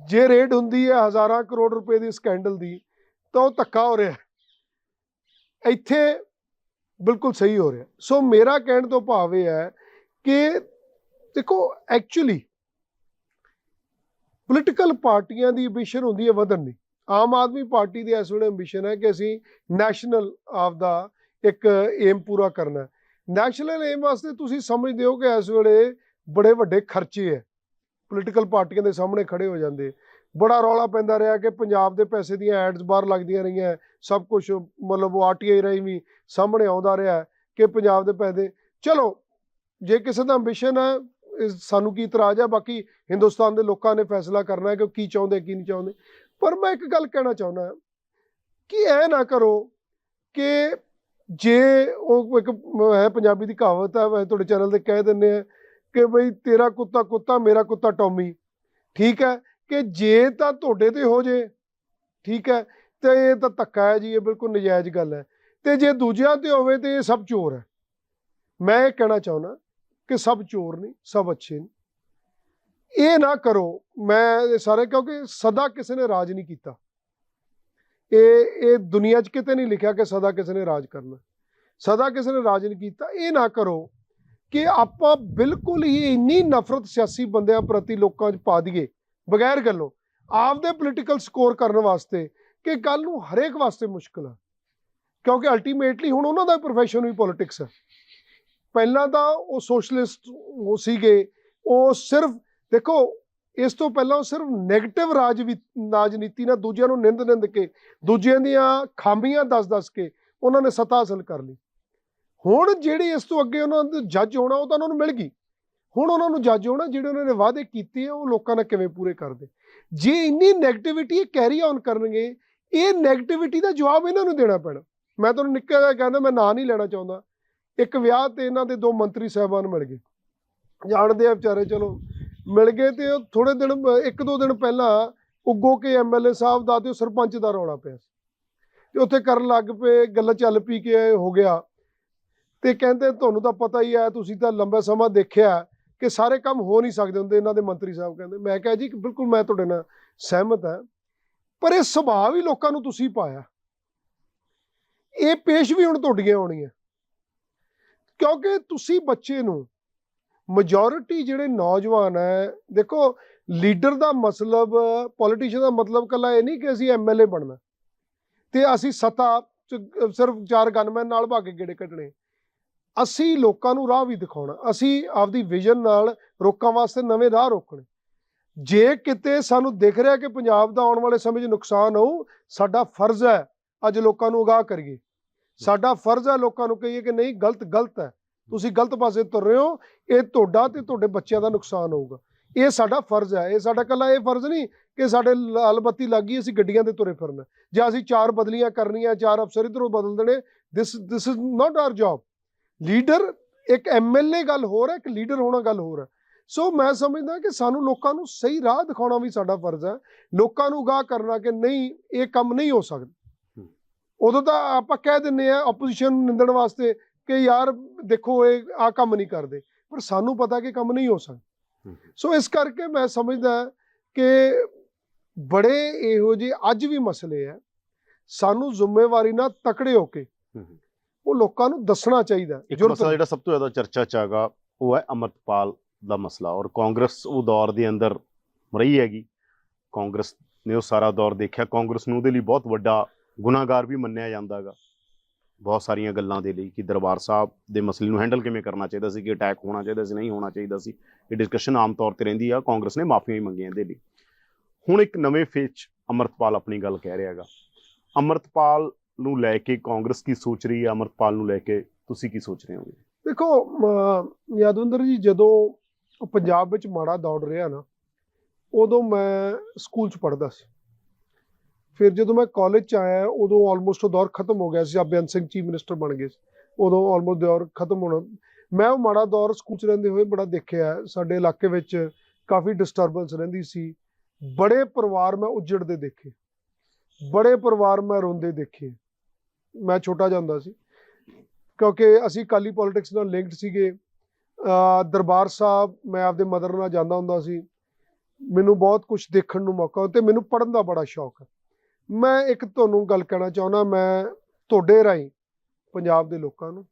ਜੇ ਰੇਡ ਹੁੰਦੀ ਹੈ ਹਜ਼ਾਰਾਂ ਕਰੋੜ ਰੁਪਏ ਦੀ ਸਕੈਂਡਲ ਦੀ, ਤਾਂ ਉਹ ਧੱਕਾ ਹੋ ਰਿਹਾ। ਇੱਥੇ ਬਿਲਕੁਲ ਸਹੀ ਹੋ ਰਿਹਾ। ਸੋ ਮੇਰਾ ਕਹਿਣ ਤੋਂ ਭਾਵ ਇਹ ਹੈ ਕਿ ਦੇਖੋ ਐਕਚੁਅਲੀ ਪੋਲੀਟੀਕਲ ਪਾਰਟੀਆਂ ਦੀ ਐਂਬੀਸ਼ਨ ਹੁੰਦੀ ਹੈ ਵਧਣ ਦੀ। ਆਮ ਆਦਮੀ ਪਾਰਟੀ ਦੀ ਇਸ ਵੇਲੇ ਐਂਬੀਸ਼ਨ ਹੈ ਕਿ ਅਸੀਂ ਨੈਸ਼ਨਲ ਆਪਦਾ ਇੱਕ ਏਮ ਪੂਰਾ ਕਰਨਾ। ਨੈਸ਼ਨਲ ਏਮ ਵਾਸਤੇ ਤੁਸੀਂ ਸਮਝਦੇ ਹੋ ਕਿ ਇਸ ਵੇਲੇ ਬੜੇ ਵੱਡੇ ਖਰਚੇ ਹੈ, ਪੋਲੀਟੀਕਲ ਪਾਰਟੀਆਂ ਦੇ ਸਾਹਮਣੇ ਖੜੇ ਹੋ ਜਾਂਦੇ। ਬੜਾ ਰੌਲਾ ਪੈਂਦਾ ਰਿਹਾ ਕਿ ਪੰਜਾਬ ਦੇ ਪੈਸੇ ਦੀਆਂ ਐਡਸ ਬਾਹਰ ਲੱਗਦੀਆਂ ਰਹੀਆਂ, ਸਭ ਕੁਝ ਮਤਲਬ ਉਹ RTI ਰਾਹੀਂ ਵੀ ਸਾਹਮਣੇ ਆਉਂਦਾ ਰਿਹਾ ਕਿ ਪੰਜਾਬ ਦੇ ਪੈਸੇ। ਚਲੋ ਜੇ ਕਿਸੇ ਦਾ ਐਂਬੀਸ਼ਨ ਹੈ, ਸਾਨੂੰ ਕੀ ਇਤਰਾਜ਼ ਹੈ, ਬਾਕੀ ਹਿੰਦੁਸਤਾਨ ਦੇ ਲੋਕਾਂ ਨੇ ਫੈਸਲਾ ਕਰਨਾ ਹੈ ਕਿ ਉਹ ਕੀ ਚਾਹੁੰਦੇ ਕੀ ਨਹੀਂ ਚਾਹੁੰਦੇ। ਪਰ ਮੈਂ ਇੱਕ ਗੱਲ ਕਹਿਣਾ ਚਾਹੁੰਦਾ ਕਿ ਇਹ ਨਾ ਕਰੋ ਕਿ ਜੇ ਉਹ ਇੱਕ ਹੈ ਪੰਜਾਬੀ ਦੀ ਕਹਾਵਤ ਹੈ, ਮੈਂ ਤੁਹਾਡੇ ਚੈਨਲ ਤੇ ਕਹਿ ਦਿੰਦੇ ਆ ਕਿ ਬਈ ਤੇਰਾ ਕੁੱਤਾ ਕੁੱਤਾ ਮੇਰਾ ਕੁੱਤਾ ਟੌਮੀ। ਠੀਕ ਹੈ ਕਿ ਜੇ ਤਾਂ ਤੁਹਾਡੇ ਤੇ ਹੋ ਜੇ, ਠੀਕ ਹੈ, ਤੇ ਇਹ ਤਾਂ ਧੱਕਾ ਹੈ ਜੀ, ਇਹ ਬਿਲਕੁਲ ਨਜਾਇਜ਼ ਗੱਲ ਹੈ। ਤੇ ਜੇ ਦੂਜਿਆਂ ਤੇ ਹੋਵੇ ਤੇ ਇਹ ਸਭ ਚੋਰ ਹੈ। ਮੈਂ ਇਹ ਕਹਿਣਾ ਚਾਹੁੰਦਾ ਕਿ ਸਭ ਚੋਰ ਨਹੀਂ, ਸਭ ਅੱਛੇ ਨੇ। ਇਹ ਨਾ ਕਰੋ ਮੈਂ ਸਾਰੇ, ਕਿਉਂਕਿ ਸਦਾ ਕਿਸੇ ਨੇ ਰਾਜ ਨਹੀਂ ਕੀਤਾ। ਇਹ ਦੁਨੀਆ 'ਚ ਕਿਤੇ ਨਹੀਂ ਲਿਖਿਆ ਕਿ ਸਦਾ ਕਿਸੇ ਨੇ ਰਾਜ ਕਰਨਾ। ਸਦਾ ਕਿਸੇ ਨੇ ਰਾਜ ਨਹੀਂ ਕੀਤਾ। ਇਹ ਨਾ ਕਰੋ ਕਿ ਆਪਾਂ ਬਿਲਕੁਲ ਹੀ ਇੰਨੀ ਨਫ਼ਰਤ ਸਿਆਸੀ ਬੰਦਿਆਂ ਪ੍ਰਤੀ ਲੋਕਾਂ 'ਚ ਪਾ ਦਈਏ ਬਗੈਰ ਗੱਲੋਂ, ਆਪਦੇ ਪੋਲੀਟੀਕਲ ਸਕੋਰ ਕਰਨ ਵਾਸਤੇ, ਕਿ ਕੱਲ ਨੂੰ ਹਰੇਕ ਵਾਸਤੇ ਮੁਸ਼ਕਿਲ ਹੈ। ਕਿਉਂਕਿ ਅਲਟੀਮੇਟਲੀ ਹੁਣ ਉਹਨਾਂ ਦਾ ਪ੍ਰੋਫੈਸ਼ਨ ਵੀ ਪੋਲੀਟਿਕਸ ਹੈ। ਪਹਿਲਾਂ ਤਾਂ ਉਹ ਸੋਸ਼ਲਿਸਟ ਉਹ ਸੀਗੇ, ਉਹ ਸਿਰਫ ਦੇਖੋ ਇਸ ਤੋਂ ਪਹਿਲਾਂ ਉਹ ਸਿਰਫ ਨੈਗੇਟਿਵ ਰਾਜਨੀਤੀ ਨਾਲ ਦੂਜਿਆਂ ਨੂੰ ਨਿੰਦ ਕੇ, ਦੂਜਿਆਂ ਦੀਆਂ ਖਾਮੀਆਂ ਦੱਸ ਕੇ ਉਹਨਾਂ ਨੇ ਸੱਤਾ ਹਾਸਲ ਕਰ ਲਈ। ਹੁਣ ਜਿਹੜੀ ਇਸ ਤੋਂ ਅੱਗੇ ਉਹਨਾਂ ਨੂੰ ਜੱਜ ਹੋਣਾ, ਉਹ ਤਾਂ ਉਹਨਾਂ ਨੂੰ ਮਿਲ ਗਈ। ਹੁਣ ਉਹਨਾਂ ਨੂੰ ਜੱਜ ਹੋਣਾ ਜਿਹੜੇ ਉਹਨਾਂ ਨੇ ਵਾਅਦੇ ਕੀਤੇ ਆ ਉਹ ਲੋਕਾਂ ਨਾਲ ਕਿਵੇਂ ਪੂਰੇ ਕਰਦੇ। ਜੇ ਇੰਨੀ ਨੈਗੇਟਿਵਿਟੀ ਇਹ ਕੈਰੀ ਔਨ ਕਰਨਗੇ, ਇਹ ਨੈਗੇਟਿਵਿਟੀ ਦਾ ਜਵਾਬ ਇਹਨਾਂ ਨੂੰ ਦੇਣਾ ਪੈਣਾ। ਮੈਂ ਤੁਹਾਨੂੰ ਨਿੱਕਾ ਜਿਹਾ ਕਹਿੰਦਾ, ਮੈਂ ਨਾਂ ਨਹੀਂ ਲੈਣਾ ਚਾਹੁੰਦਾ, ਇੱਕ ਵਿਆਹ ਤੇ ਇਹਨਾਂ ਦੇ 2 ਮੰਤਰੀ ਸਾਹਿਬਾਨ ਮਿਲ ਗਏ, ਜਾਣਦੇ ਆ ਵਿਚਾਰੇ, ਚਲੋ ਮਿਲ ਗਏ। ਤੇ ਉਹ ਥੋੜੇ ਦਿਨ 1-2 ਦਿਨ ਪਹਿਲਾਂ ਉੱਗੋ ਕੇ MLA ਸਾਹਿਬ ਦਾ ਤੇ ਉਹ ਸਰਪੰਚ ਦਾ ਰੌਲਾ ਪਿਆ ਤੇ ਉੱਥੇ ਕਰਨ ਲੱਗ ਪਏ, ਗੱਲ ਚੱਲ ਪਈ ਕਿ ਹੋ ਗਿਆ। ਤੇ ਕਹਿੰਦੇ ਤੁਹਾਨੂੰ ਤਾਂ ਪਤਾ ਹੀ ਹੈ, ਤੁਸੀਂ ਤਾਂ ਲੰਬਾ ਸਮਾਂ ਦੇਖਿਆ ਕਿ ਸਾਰੇ ਕੰਮ ਹੋ ਨਹੀਂ ਸਕਦੇ ਹੁੰਦੇ। ਇਹਨਾਂ ਦੇ ਮੰਤਰੀ ਸਾਹਿਬ ਕਹਿੰਦੇ, ਮੈਂ ਕਿਹਾ ਜੀ ਬਿਲਕੁਲ ਮੈਂ ਤੁਹਾਡੇ ਨਾਲ ਸਹਿਮਤ ਹਾਂ, ਪਰ ਇਹ ਸੁਭਾਅ ਵੀ ਲੋਕਾਂ ਨੂੰ ਤੁਸੀਂ ਪਾਇਆ, ਇਹ ਪੇਸ਼ ਵੀ ਹੁਣ ਤੁਹਾਡੀਆਂ ਆਉਣੀਆਂ। ਕਿਉਂਕਿ ਤੁਸੀਂ ਬੱਚੇ ਨੂੰ, ਮੈਜੋਰਿਟੀ ਜਿਹੜੇ ਨੌਜਵਾਨ ਹੈ, ਦੇਖੋ ਲੀਡਰ ਦਾ ਮਤਲਬ, ਪੋਲੀਟੀਸ਼ੀਅਨ ਦਾ ਮਤਲਬ ਕੱਲਾ ਇਹ ਨਹੀਂ ਕਿ ਅਸੀਂ MLA ਬਣਨਾ ਤੇ ਅਸੀਂ ਸੱਤਾ ਸਿਰਫ 4 ਗਨਮੈਨ ਨਾਲ ਭਾਗ ਕੇ ਗੇੜੇ ਕੱਢਣੇ। ਅਸੀਂ ਲੋਕਾਂ ਨੂੰ ਰਾਹ ਵੀ ਦਿਖਾਉਣਾ, ਅਸੀਂ ਆਪਦੀ ਵਿਜ਼ਨ ਨਾਲ ਲੋਕਾਂ ਵਾਸਤੇ ਨਵੇਂ ਰਾਹ ਰੋਕਣੇ। ਜੇ ਕਿਤੇ ਸਾਨੂੰ ਦਿਖ ਰਿਹਾ ਕਿ ਪੰਜਾਬ ਦਾ ਆਉਣ ਵਾਲੇ ਸਮੇਂ 'ਚ ਨੁਕਸਾਨ ਹੋਊ, ਸਾਡਾ ਫਰਜ਼ ਹੈ ਅੱਜ ਲੋਕਾਂ ਨੂੰ ਅਗਾਹ ਕਰੀਏ। ਸਾਡਾ ਫਰਜ਼ ਹੈ ਲੋਕਾਂ ਨੂੰ ਕਹੀਏ ਕਿ ਨਹੀਂ, ਗਲਤ ਹੈ, ਤੁਸੀਂ ਗਲਤ ਪਾਸੇ ਤੁਰ ਰਹੇ ਹੋ, ਇਹ ਤੁਹਾਡਾ ਤੇ ਤੁਹਾਡੇ ਬੱਚਿਆਂ ਦਾ ਨੁਕਸਾਨ ਹੋਊਗਾ। ਇਹ ਸਾਡਾ ਫਰਜ਼ ਹੈ। ਇਹ ਸਾਡਾ ਇਕੱਲਾ ਇਹ ਫਰਜ਼ ਨਹੀਂ ਕਿ ਸਾਡੇ ਲਾਲ ਬੱਤੀ ਲੱਗ ਗਈ ਅਸੀਂ ਗੱਡੀਆਂ ਤੇ ਤੁਰੇ ਫਿਰਨਾ, ਜਾਂ ਅਸੀਂ 4 ਬਦਲੀਆਂ ਕਰਨੀਆਂ, 4 ਅਫਸਰ ਇੱਧਰੋਂ ਬਦਲ ਦੇਣੇ। This is not our job. Leader ਇੱਕ MLA ਗੱਲ ਹੋਰ ਹੈ, ਇੱਕ ਲੀਡਰ ਹੋਣਾ ਗੱਲ ਹੋਰ ਹੈ। ਸੋ ਮੈਂ ਸਮਝਦਾ ਕਿ ਸਾਨੂੰ ਲੋਕਾਂ ਨੂੰ ਸਹੀ ਰਾਹ ਦਿਖਾਉਣਾ ਵੀ ਸਾਡਾ ਫਰਜ਼ ਹੈ, ਲੋਕਾਂ ਨੂੰ ਅਗਾਹ ਕਰਨਾ ਕਿ ਨਹੀਂ ਇਹ ਕੰਮ ਨਹੀਂ ਹੋ ਸਕਦਾ। ਉਦੋਂ ਤਾਂ ਆਪਾਂ ਕਹਿ ਦਿੰਦੇ ਆ ਆਪੋਜੀਸ਼ਨ ਨੂੰ ਨਿੰਦਣ ਵਾਸਤੇ ਕਿ ਯਾਰ ਦੇਖੋ ਇਹ ਆਹ ਕੰਮ ਨਹੀਂ ਕਰਦੇ, ਪਰ ਸਾਨੂੰ ਪਤਾ ਕਿ ਕੰਮ ਨਹੀਂ ਹੋ ਸਕਦਾ। ਸੋ ਇਸ ਕਰਕੇ ਮੈਂ ਸਮਝਦਾ ਕਿ ਬੜੇ ਇਹੋ ਜਿਹੇ ਅੱਜ ਵੀ ਮਸਲੇ ਆ, ਸਾਨੂੰ ਜ਼ਿੰਮੇਵਾਰੀ ਨਾਲ ਤਕੜੇ ਹੋ ਕੇ ਉਹ ਲੋਕਾਂ ਨੂੰ ਦੱਸਣਾ ਚਾਹੀਦਾ। ਇੱਕ ਮਸਲਾ ਜਿਹੜਾ ਸਭ ਤੋਂ ਜ਼ਿਆਦਾ ਚਰਚਾ 'ਚ ਹੈਗਾ ਉਹ ਹੈ ਅੰਮ੍ਰਿਤਪਾਲ ਦਾ ਮਸਲਾ, ਔਰ ਕਾਂਗਰਸ ਉਹ ਦੌਰ ਦੇ ਅੰਦਰ ਰਹੀ ਹੈਗੀ, ਕਾਂਗਰਸ ਨੇ ਉਹ ਸਾਰਾ ਦੌਰ ਦੇਖਿਆ। ਕਾਂਗਰਸ ਨੂੰ ਉਹਦੇ ਲਈ ਬਹੁਤ ਵੱਡਾ ਗੁਨਾਹਗਾਰ ਵੀ ਮੰਨਿਆ ਜਾਂਦਾ ਹੈਗਾ ਬਹੁਤ ਸਾਰੀਆਂ ਗੱਲਾਂ ਦੇ ਲਈ, ਕਿ ਦਰਬਾਰ ਸਾਹਿਬ ਦੇ ਮਸਲੇ ਨੂੰ ਹੈਂਡਲ ਕਿਵੇਂ ਕਰਨਾ ਚਾਹੀਦਾ ਸੀ, ਕਿ ਅਟੈਕ ਹੋਣਾ ਚਾਹੀਦਾ ਸੀ, ਨਹੀਂ ਹੋਣਾ ਚਾਹੀਦਾ ਸੀ। ਇਹ ਡਿਸਕਸ਼ਨ ਆਮ ਤੌਰ 'ਤੇ ਰਹਿੰਦੀ ਆ। ਕਾਂਗਰਸ ਨੇ ਮਾਫੀਆਂ ਹੀ ਮੰਗੀਆਂ ਇਹਦੇ ਲਈ। ਹੁਣ ਇੱਕ ਨਵੇਂ ਫੇਜ਼ 'ਚ ਅੰਮ੍ਰਿਤਪਾਲ ਆਪਣੀ ਗੱਲ ਕਹਿ ਰਿਹਾ ਹੈਗਾ। ਅੰਮ੍ਰਿਤਪਾਲ ਨੂੰ ਲੈ ਕੇ ਕਾਂਗਰਸ ਕੀ ਸੋਚ ਰਹੀ ਹੈ, ਅੰਮ੍ਰਿਤਪਾਲ ਨੂੰ ਲੈ ਕੇ ਤੁਸੀਂ ਕੀ ਸੋਚ ਰਹੇ ਹੋਗੇ? ਦੇਖੋ ਯਾਦਵਿੰਦਰ ਜੀ, ਜਦੋਂ ਪੰਜਾਬ ਵਿੱਚ ਮਾੜਾ ਦੌੜ ਰਿਹਾ ਨਾ, ਉਦੋਂ ਮੈਂ ਸਕੂਲ 'ਚ ਪੜ੍ਹਦਾ ਸੀ। ਫਿਰ ਜਦੋਂ ਮੈਂ ਕਾਲਜ 'ਚ ਆਇਆ, ਉਦੋਂ ਆਲਮੋਸਟ ਉਹ ਦੌਰ ਖਤਮ ਹੋ ਗਿਆ ਸੀ। ਬੇਅੰਤ ਸਿੰਘ ਚੀਫ ਮਿਨਿਸਟਰ ਬਣ ਗਏ ਸੀ, ਉਦੋਂ ਆਲਮੋਸਟ ਦੌਰ ਖਤਮ ਹੋਣਾ। ਮੈਂ ਉਹ ਮਾੜਾ ਦੌਰ ਸਕੂਲ 'ਚ ਰਹਿੰਦੇ ਹੋਏ ਬੜਾ ਦੇਖਿਆ। ਸਾਡੇ ਇਲਾਕੇ ਵਿੱਚ ਕਾਫੀ ਡਿਸਟਰਬੈਂਸ ਰਹਿੰਦੀ ਸੀ, ਬੜੇ ਪਰਿਵਾਰ ਮੈਂ ਉੱਜੜਦੇ ਦੇਖੇ। ਬੜੇ ਪਰਿਵਾਰ ਮੈਂ ਰੋਂਦੇ ਦੇਖੇ। ਮੈਂ ਛੋਟਾ ਜਿਹਾ ਹੁੰਦਾ ਸੀ, ਕਿਉਂਕਿ ਅਸੀਂ ਅਕਾਲੀ ਪੋਲਿਟਿਕਸ ਨਾਲ ਲਿੰਕਡ ਸੀਗੇ। ਦਰਬਾਰ ਸਾਹਿਬ ਮੈਂ ਆਪਦੇ ਮਦਰ ਨਾਲ ਜਾਂਦਾ ਹੁੰਦਾ ਸੀ। ਮੈਨੂੰ ਬਹੁਤ ਕੁਝ ਦੇਖਣ ਨੂੰ ਮੌਕਾ, ਤੇ ਮੈਨੂੰ ਪੜ੍ਹਨ ਦਾ ਬੜਾ ਸ਼ੌਕ ਹੈ। ਮੈਂ ਇੱਕ ਤੁਹਾਨੂੰ ਗੱਲ ਕਹਿਣਾ ਚਾਹੁੰਦਾ, ਮੈਂ ਤੁਹਾਡੇ ਰਾਹੀਂ ਪੰਜਾਬ ਦੇ ਲੋਕਾਂ ਨੂੰ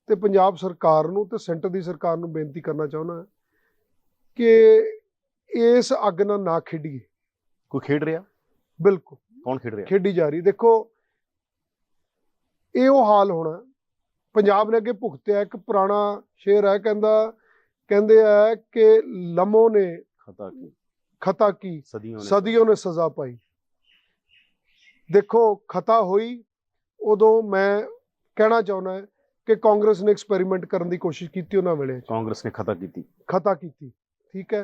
ਤੇ ਪੰਜਾਬ ਸਰਕਾਰ ਨੂੰ ਤੇ ਸੈਂਟਰ ਦੀ ਸਰਕਾਰ ਨੂੰ ਬੇਨਤੀ ਕਰਨਾ ਚਾਹੁੰਦਾ ਕਿ ਇਸ ਅੱਗ ਨਾਲ ਨਾ ਖੇਡੀਏ। ਕੋਈ ਖੇਡ ਰਿਹਾ? ਬਿਲਕੁਲ ਕੌਣ ਖੇਡ ਰਿਹਾ? ਖੇਡੀ ਜਾ ਰਹੀ। ਦੇਖੋ, ਇਹ ਉਹ ਹਾਲ ਹੋਣਾ। ਪੰਜਾਬ ਨੇ ਅੱਗੇ ਭੁਗਤਿਆ। ਇੱਕ ਪੁਰਾਣਾ ਸ਼ੇਰ ਹੈ, ਕਹਿੰਦੇ ਆ ਕਿ ਲਮੋ ਨੇ ਖਤਾ ਕੀ ਸदियों ने सजा पाई। देखो, खता हुई उदों मैं कहना चाहना है कि कांग्रेस ने एक्सपेरीमेंट करने की कोशिश की उन्होंने वेले। कांग्रेस ने खता की, ठीक है,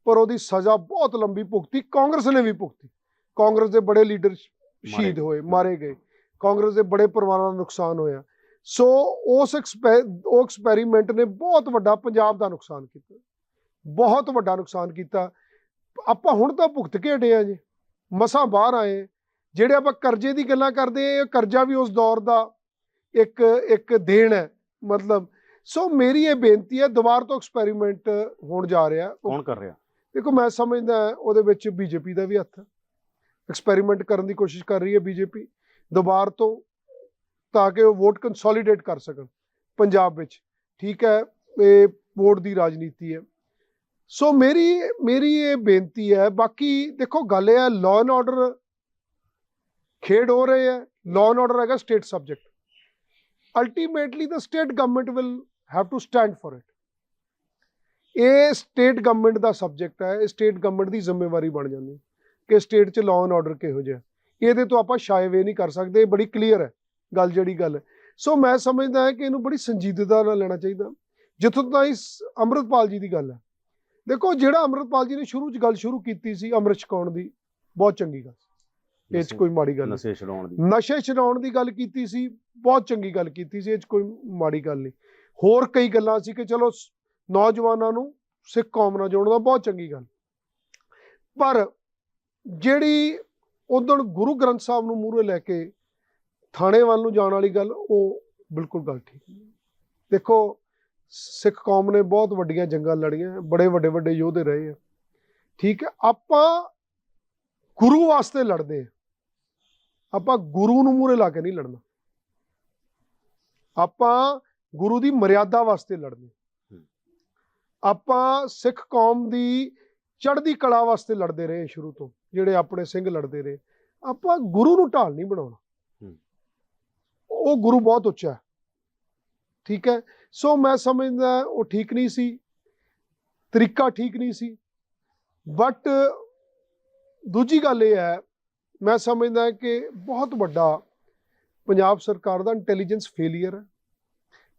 पर ਉਹਦੀ सजा बहुत लंबी भुगती। कांग्रेस ने भी भुगती। कांग्रेस के बड़े लीडर शहीद होए, मारे गए। कांग्रेस के बड़े परिवारों का नुकसान होया। सो उस एक्सपेरीमेंट ने बहुत वड्डा पंजाब का नुकसान किया, बहुत वड्डा नुकसान किया। ਆਪਾਂ ਹੁਣ ਤਾਂ ਭੁਗਤ ਕੇ ਹਟੇ ਆ ਜੀ, ਮਸਾਂ ਬਾਹਰ ਆਏ। ਜਿਹੜੇ ਆਪਾਂ ਕਰਜ਼ੇ ਦੀ ਗੱਲਾਂ ਕਰਦੇ ਆ, ਕਰਜ਼ਾ ਵੀ ਉਸ ਦੌਰ ਦਾ ਇੱਕ ਦੇਣ ਹੈ ਮਤਲਬ। ਸੋ ਮੇਰੀ ਇਹ ਬੇਨਤੀ ਹੈ, ਦੁਬਾਰਾ ਤੋਂ ਐਕਸਪੈਰੀਮੈਂਟ ਹੋਣ ਜਾ ਰਿਹਾ। ਕੌਣ ਕਰ ਰਿਹਾ? ਦੇਖੋ, ਮੈਂ ਸਮਝਦਾ ਉਹਦੇ ਵਿੱਚ ਬੀਜੇਪੀ ਦਾ ਵੀ ਹੱਥ ਹੈ। ਐਕਸਪੈਰੀਮੈਂਟ ਕਰਨ ਦੀ ਕੋਸ਼ਿਸ਼ ਕਰ ਰਹੀ ਹੈ ਬੀਜੇਪੀ ਦੁਬਾਰਾ ਤੋਂ, ਤਾਂ ਕਿ ਉਹ ਵੋਟ ਕੰਸੋਲੀਡੇਟ ਕਰ ਸਕਣ ਪੰਜਾਬ ਵਿੱਚ। ਠੀਕ ਹੈ, ਇਹ ਵੋਟ ਦੀ ਰਾਜਨੀਤੀ ਹੈ। ਸੋ ਮੇਰੀ ਇਹ ਬੇਨਤੀ ਹੈ। ਬਾਕੀ ਦੇਖੋ, ਗੱਲ ਇਹ ਹੈ, ਲਾਅ ਐਂਡ ਆਰਡਰ ਖੇਡ ਹੋ ਰਹੇ ਹੈ। ਲਾਅ ਐਂਡ ਆਰਡਰ ਹੈਗਾ state subject. Ultimately the state government will have to stand for it. ਇਹ ਸਟੇਟ ਗਵਰਨਮੈਂਟ ਦਾ ਸਬਜੈਕਟ ਹੈ। ਇਹ ਸਟੇਟ ਗਵਰਨਮੈਂਟ ਦੀ ਜ਼ਿੰਮੇਵਾਰੀ ਬਣ ਜਾਂਦੀ ਕਿ ਸਟੇਟ 'ਚ ਲਾਅ ਐਂਡ ਆਰਡਰ ਕਿਹੋ ਜਿਹਾ। ਇਹਦੇ ਤੋਂ ਆਪਾਂ ਸ਼ਾਇਵੇ ਨਹੀਂ ਕਰ ਸਕਦੇ। ਇਹ ਬੜੀ ਕਲੀਅਰ ਹੈ ਗੱਲ, ਜਿਹੜੀ ਗੱਲ। ਸੋ ਮੈਂ ਸਮਝਦਾ ਹਾਂ ਕਿ ਇਹਨੂੰ ਬੜੀ ਸੰਜੀਦਗੀ ਨਾਲ ਲੈਣਾ ਚਾਹੀਦਾ। ਜਿੱਥੋਂ ਤਾਈਂ ਅੰਮ੍ਰਿਤਪਾਲ ਜੀ ਦੀ ਗੱਲ ਹੈ, ਦੇਖੋ, ਜਿਹੜਾ ਅੰਮ੍ਰਿਤਪਾਲ ਜੀ ਨੇ ਸ਼ੁਰੂ 'ਚ ਗੱਲ ਸ਼ੁਰੂ ਕੀਤੀ ਸੀ ਅੰਮ੍ਰਿਤ ਛਕਾਉਣ ਦੀ, ਬਹੁਤ ਚੰਗੀ ਗੱਲ, ਇਹ 'ਚ ਕੋਈ ਮਾੜੀ ਗੱਲ ਨਹੀਂ। ਨਸ਼ੇ ਛਡਾਉਣ ਦੀ ਗੱਲ ਕੀਤੀ ਸੀ, ਬਹੁਤ ਚੰਗੀ ਗੱਲ ਕੀਤੀ ਸੀ, ਇਹ 'ਚ ਕੋਈ ਮਾੜੀ ਗੱਲ ਨਹੀਂ। ਹੋਰ ਕਈ ਗੱਲਾਂ ਸੀ ਕਿ ਚਲੋ ਨੌਜਵਾਨਾਂ ਨੂੰ ਸਿੱਖ ਕੌਮ ਨਾਲ ਜੋੜਨ ਦਾ, ਬਹੁਤ ਚੰਗੀ ਗੱਲ। ਪਰ ਜਿਹੜੀ ਉਦੋਂ ਗੁਰੂ ਗ੍ਰੰਥ ਸਾਹਿਬ ਨੂੰ ਮੂਹਰੇ ਲੈ ਕੇ ਥਾਣੇ ਵੱਲ ਨੂੰ ਜਾਣ ਵਾਲੀ ਗੱਲ, ਉਹ ਬਿਲਕੁਲ ਗੱਲ ਠੀਕ ਨਹੀਂ। ਦੇਖੋ, ਸਿੱਖ ਕੌਮ ਨੇ ਬਹੁਤ ਵੱਡੀਆਂ ਜੰਗਾਂ ਲੜੀਆਂ, ਬੜੇ ਵੱਡੇ ਯੋਧੇ ਰਹੇ ਆ। ਠੀਕ ਹੈ, ਆਪਾਂ ਗੁਰੂ ਵਾਸਤੇ ਲੜਦੇ ਆ, ਆਪਾਂ ਗੁਰੂ ਨੂੰ ਮੂਹਰੇ ਲਾ ਕੇ ਨਹੀਂ ਲੜਨਾ। ਆਪਾਂ ਗੁਰੂ ਦੀ ਮਰਿਆਦਾ ਵਾਸਤੇ ਲੜਦੇ। ਆਪਾਂ ਸਿੱਖ ਕੌਮ ਦੀ ਚੜ੍ਹਦੀ ਕਲਾ ਵਾਸਤੇ ਲੜਦੇ ਰਹੇ ਸ਼ੁਰੂ ਤੋਂ, ਜਿਹੜੇ ਆਪਣੇ ਸਿੰਘ ਲੜਦੇ ਰਹੇ। ਆਪਾਂ ਗੁਰੂ ਨੂੰ ਢਾਲ ਨਹੀਂ ਬਣਾਉਣਾ। ਉਹ ਗੁਰੂ ਬਹੁਤ ਉੱਚਾ ਹੈ। ਠੀਕ ਹੈ, ਸੋ ਮੈਂ ਸਮਝਦਾ ਉਹ ਠੀਕ ਨਹੀਂ ਸੀ, ਤਰੀਕਾ ਠੀਕ ਨਹੀਂ ਸੀ। ਬਟ ਦੂਜੀ ਗੱਲ ਇਹ ਹੈ, ਮੈਂ ਸਮਝਦਾ ਕਿ ਬਹੁਤ ਵੱਡਾ ਪੰਜਾਬ ਸਰਕਾਰ ਦਾ ਇੰਟੈਲੀਜੈਂਸ ਫੇਲੀਅਰ ਹੈ।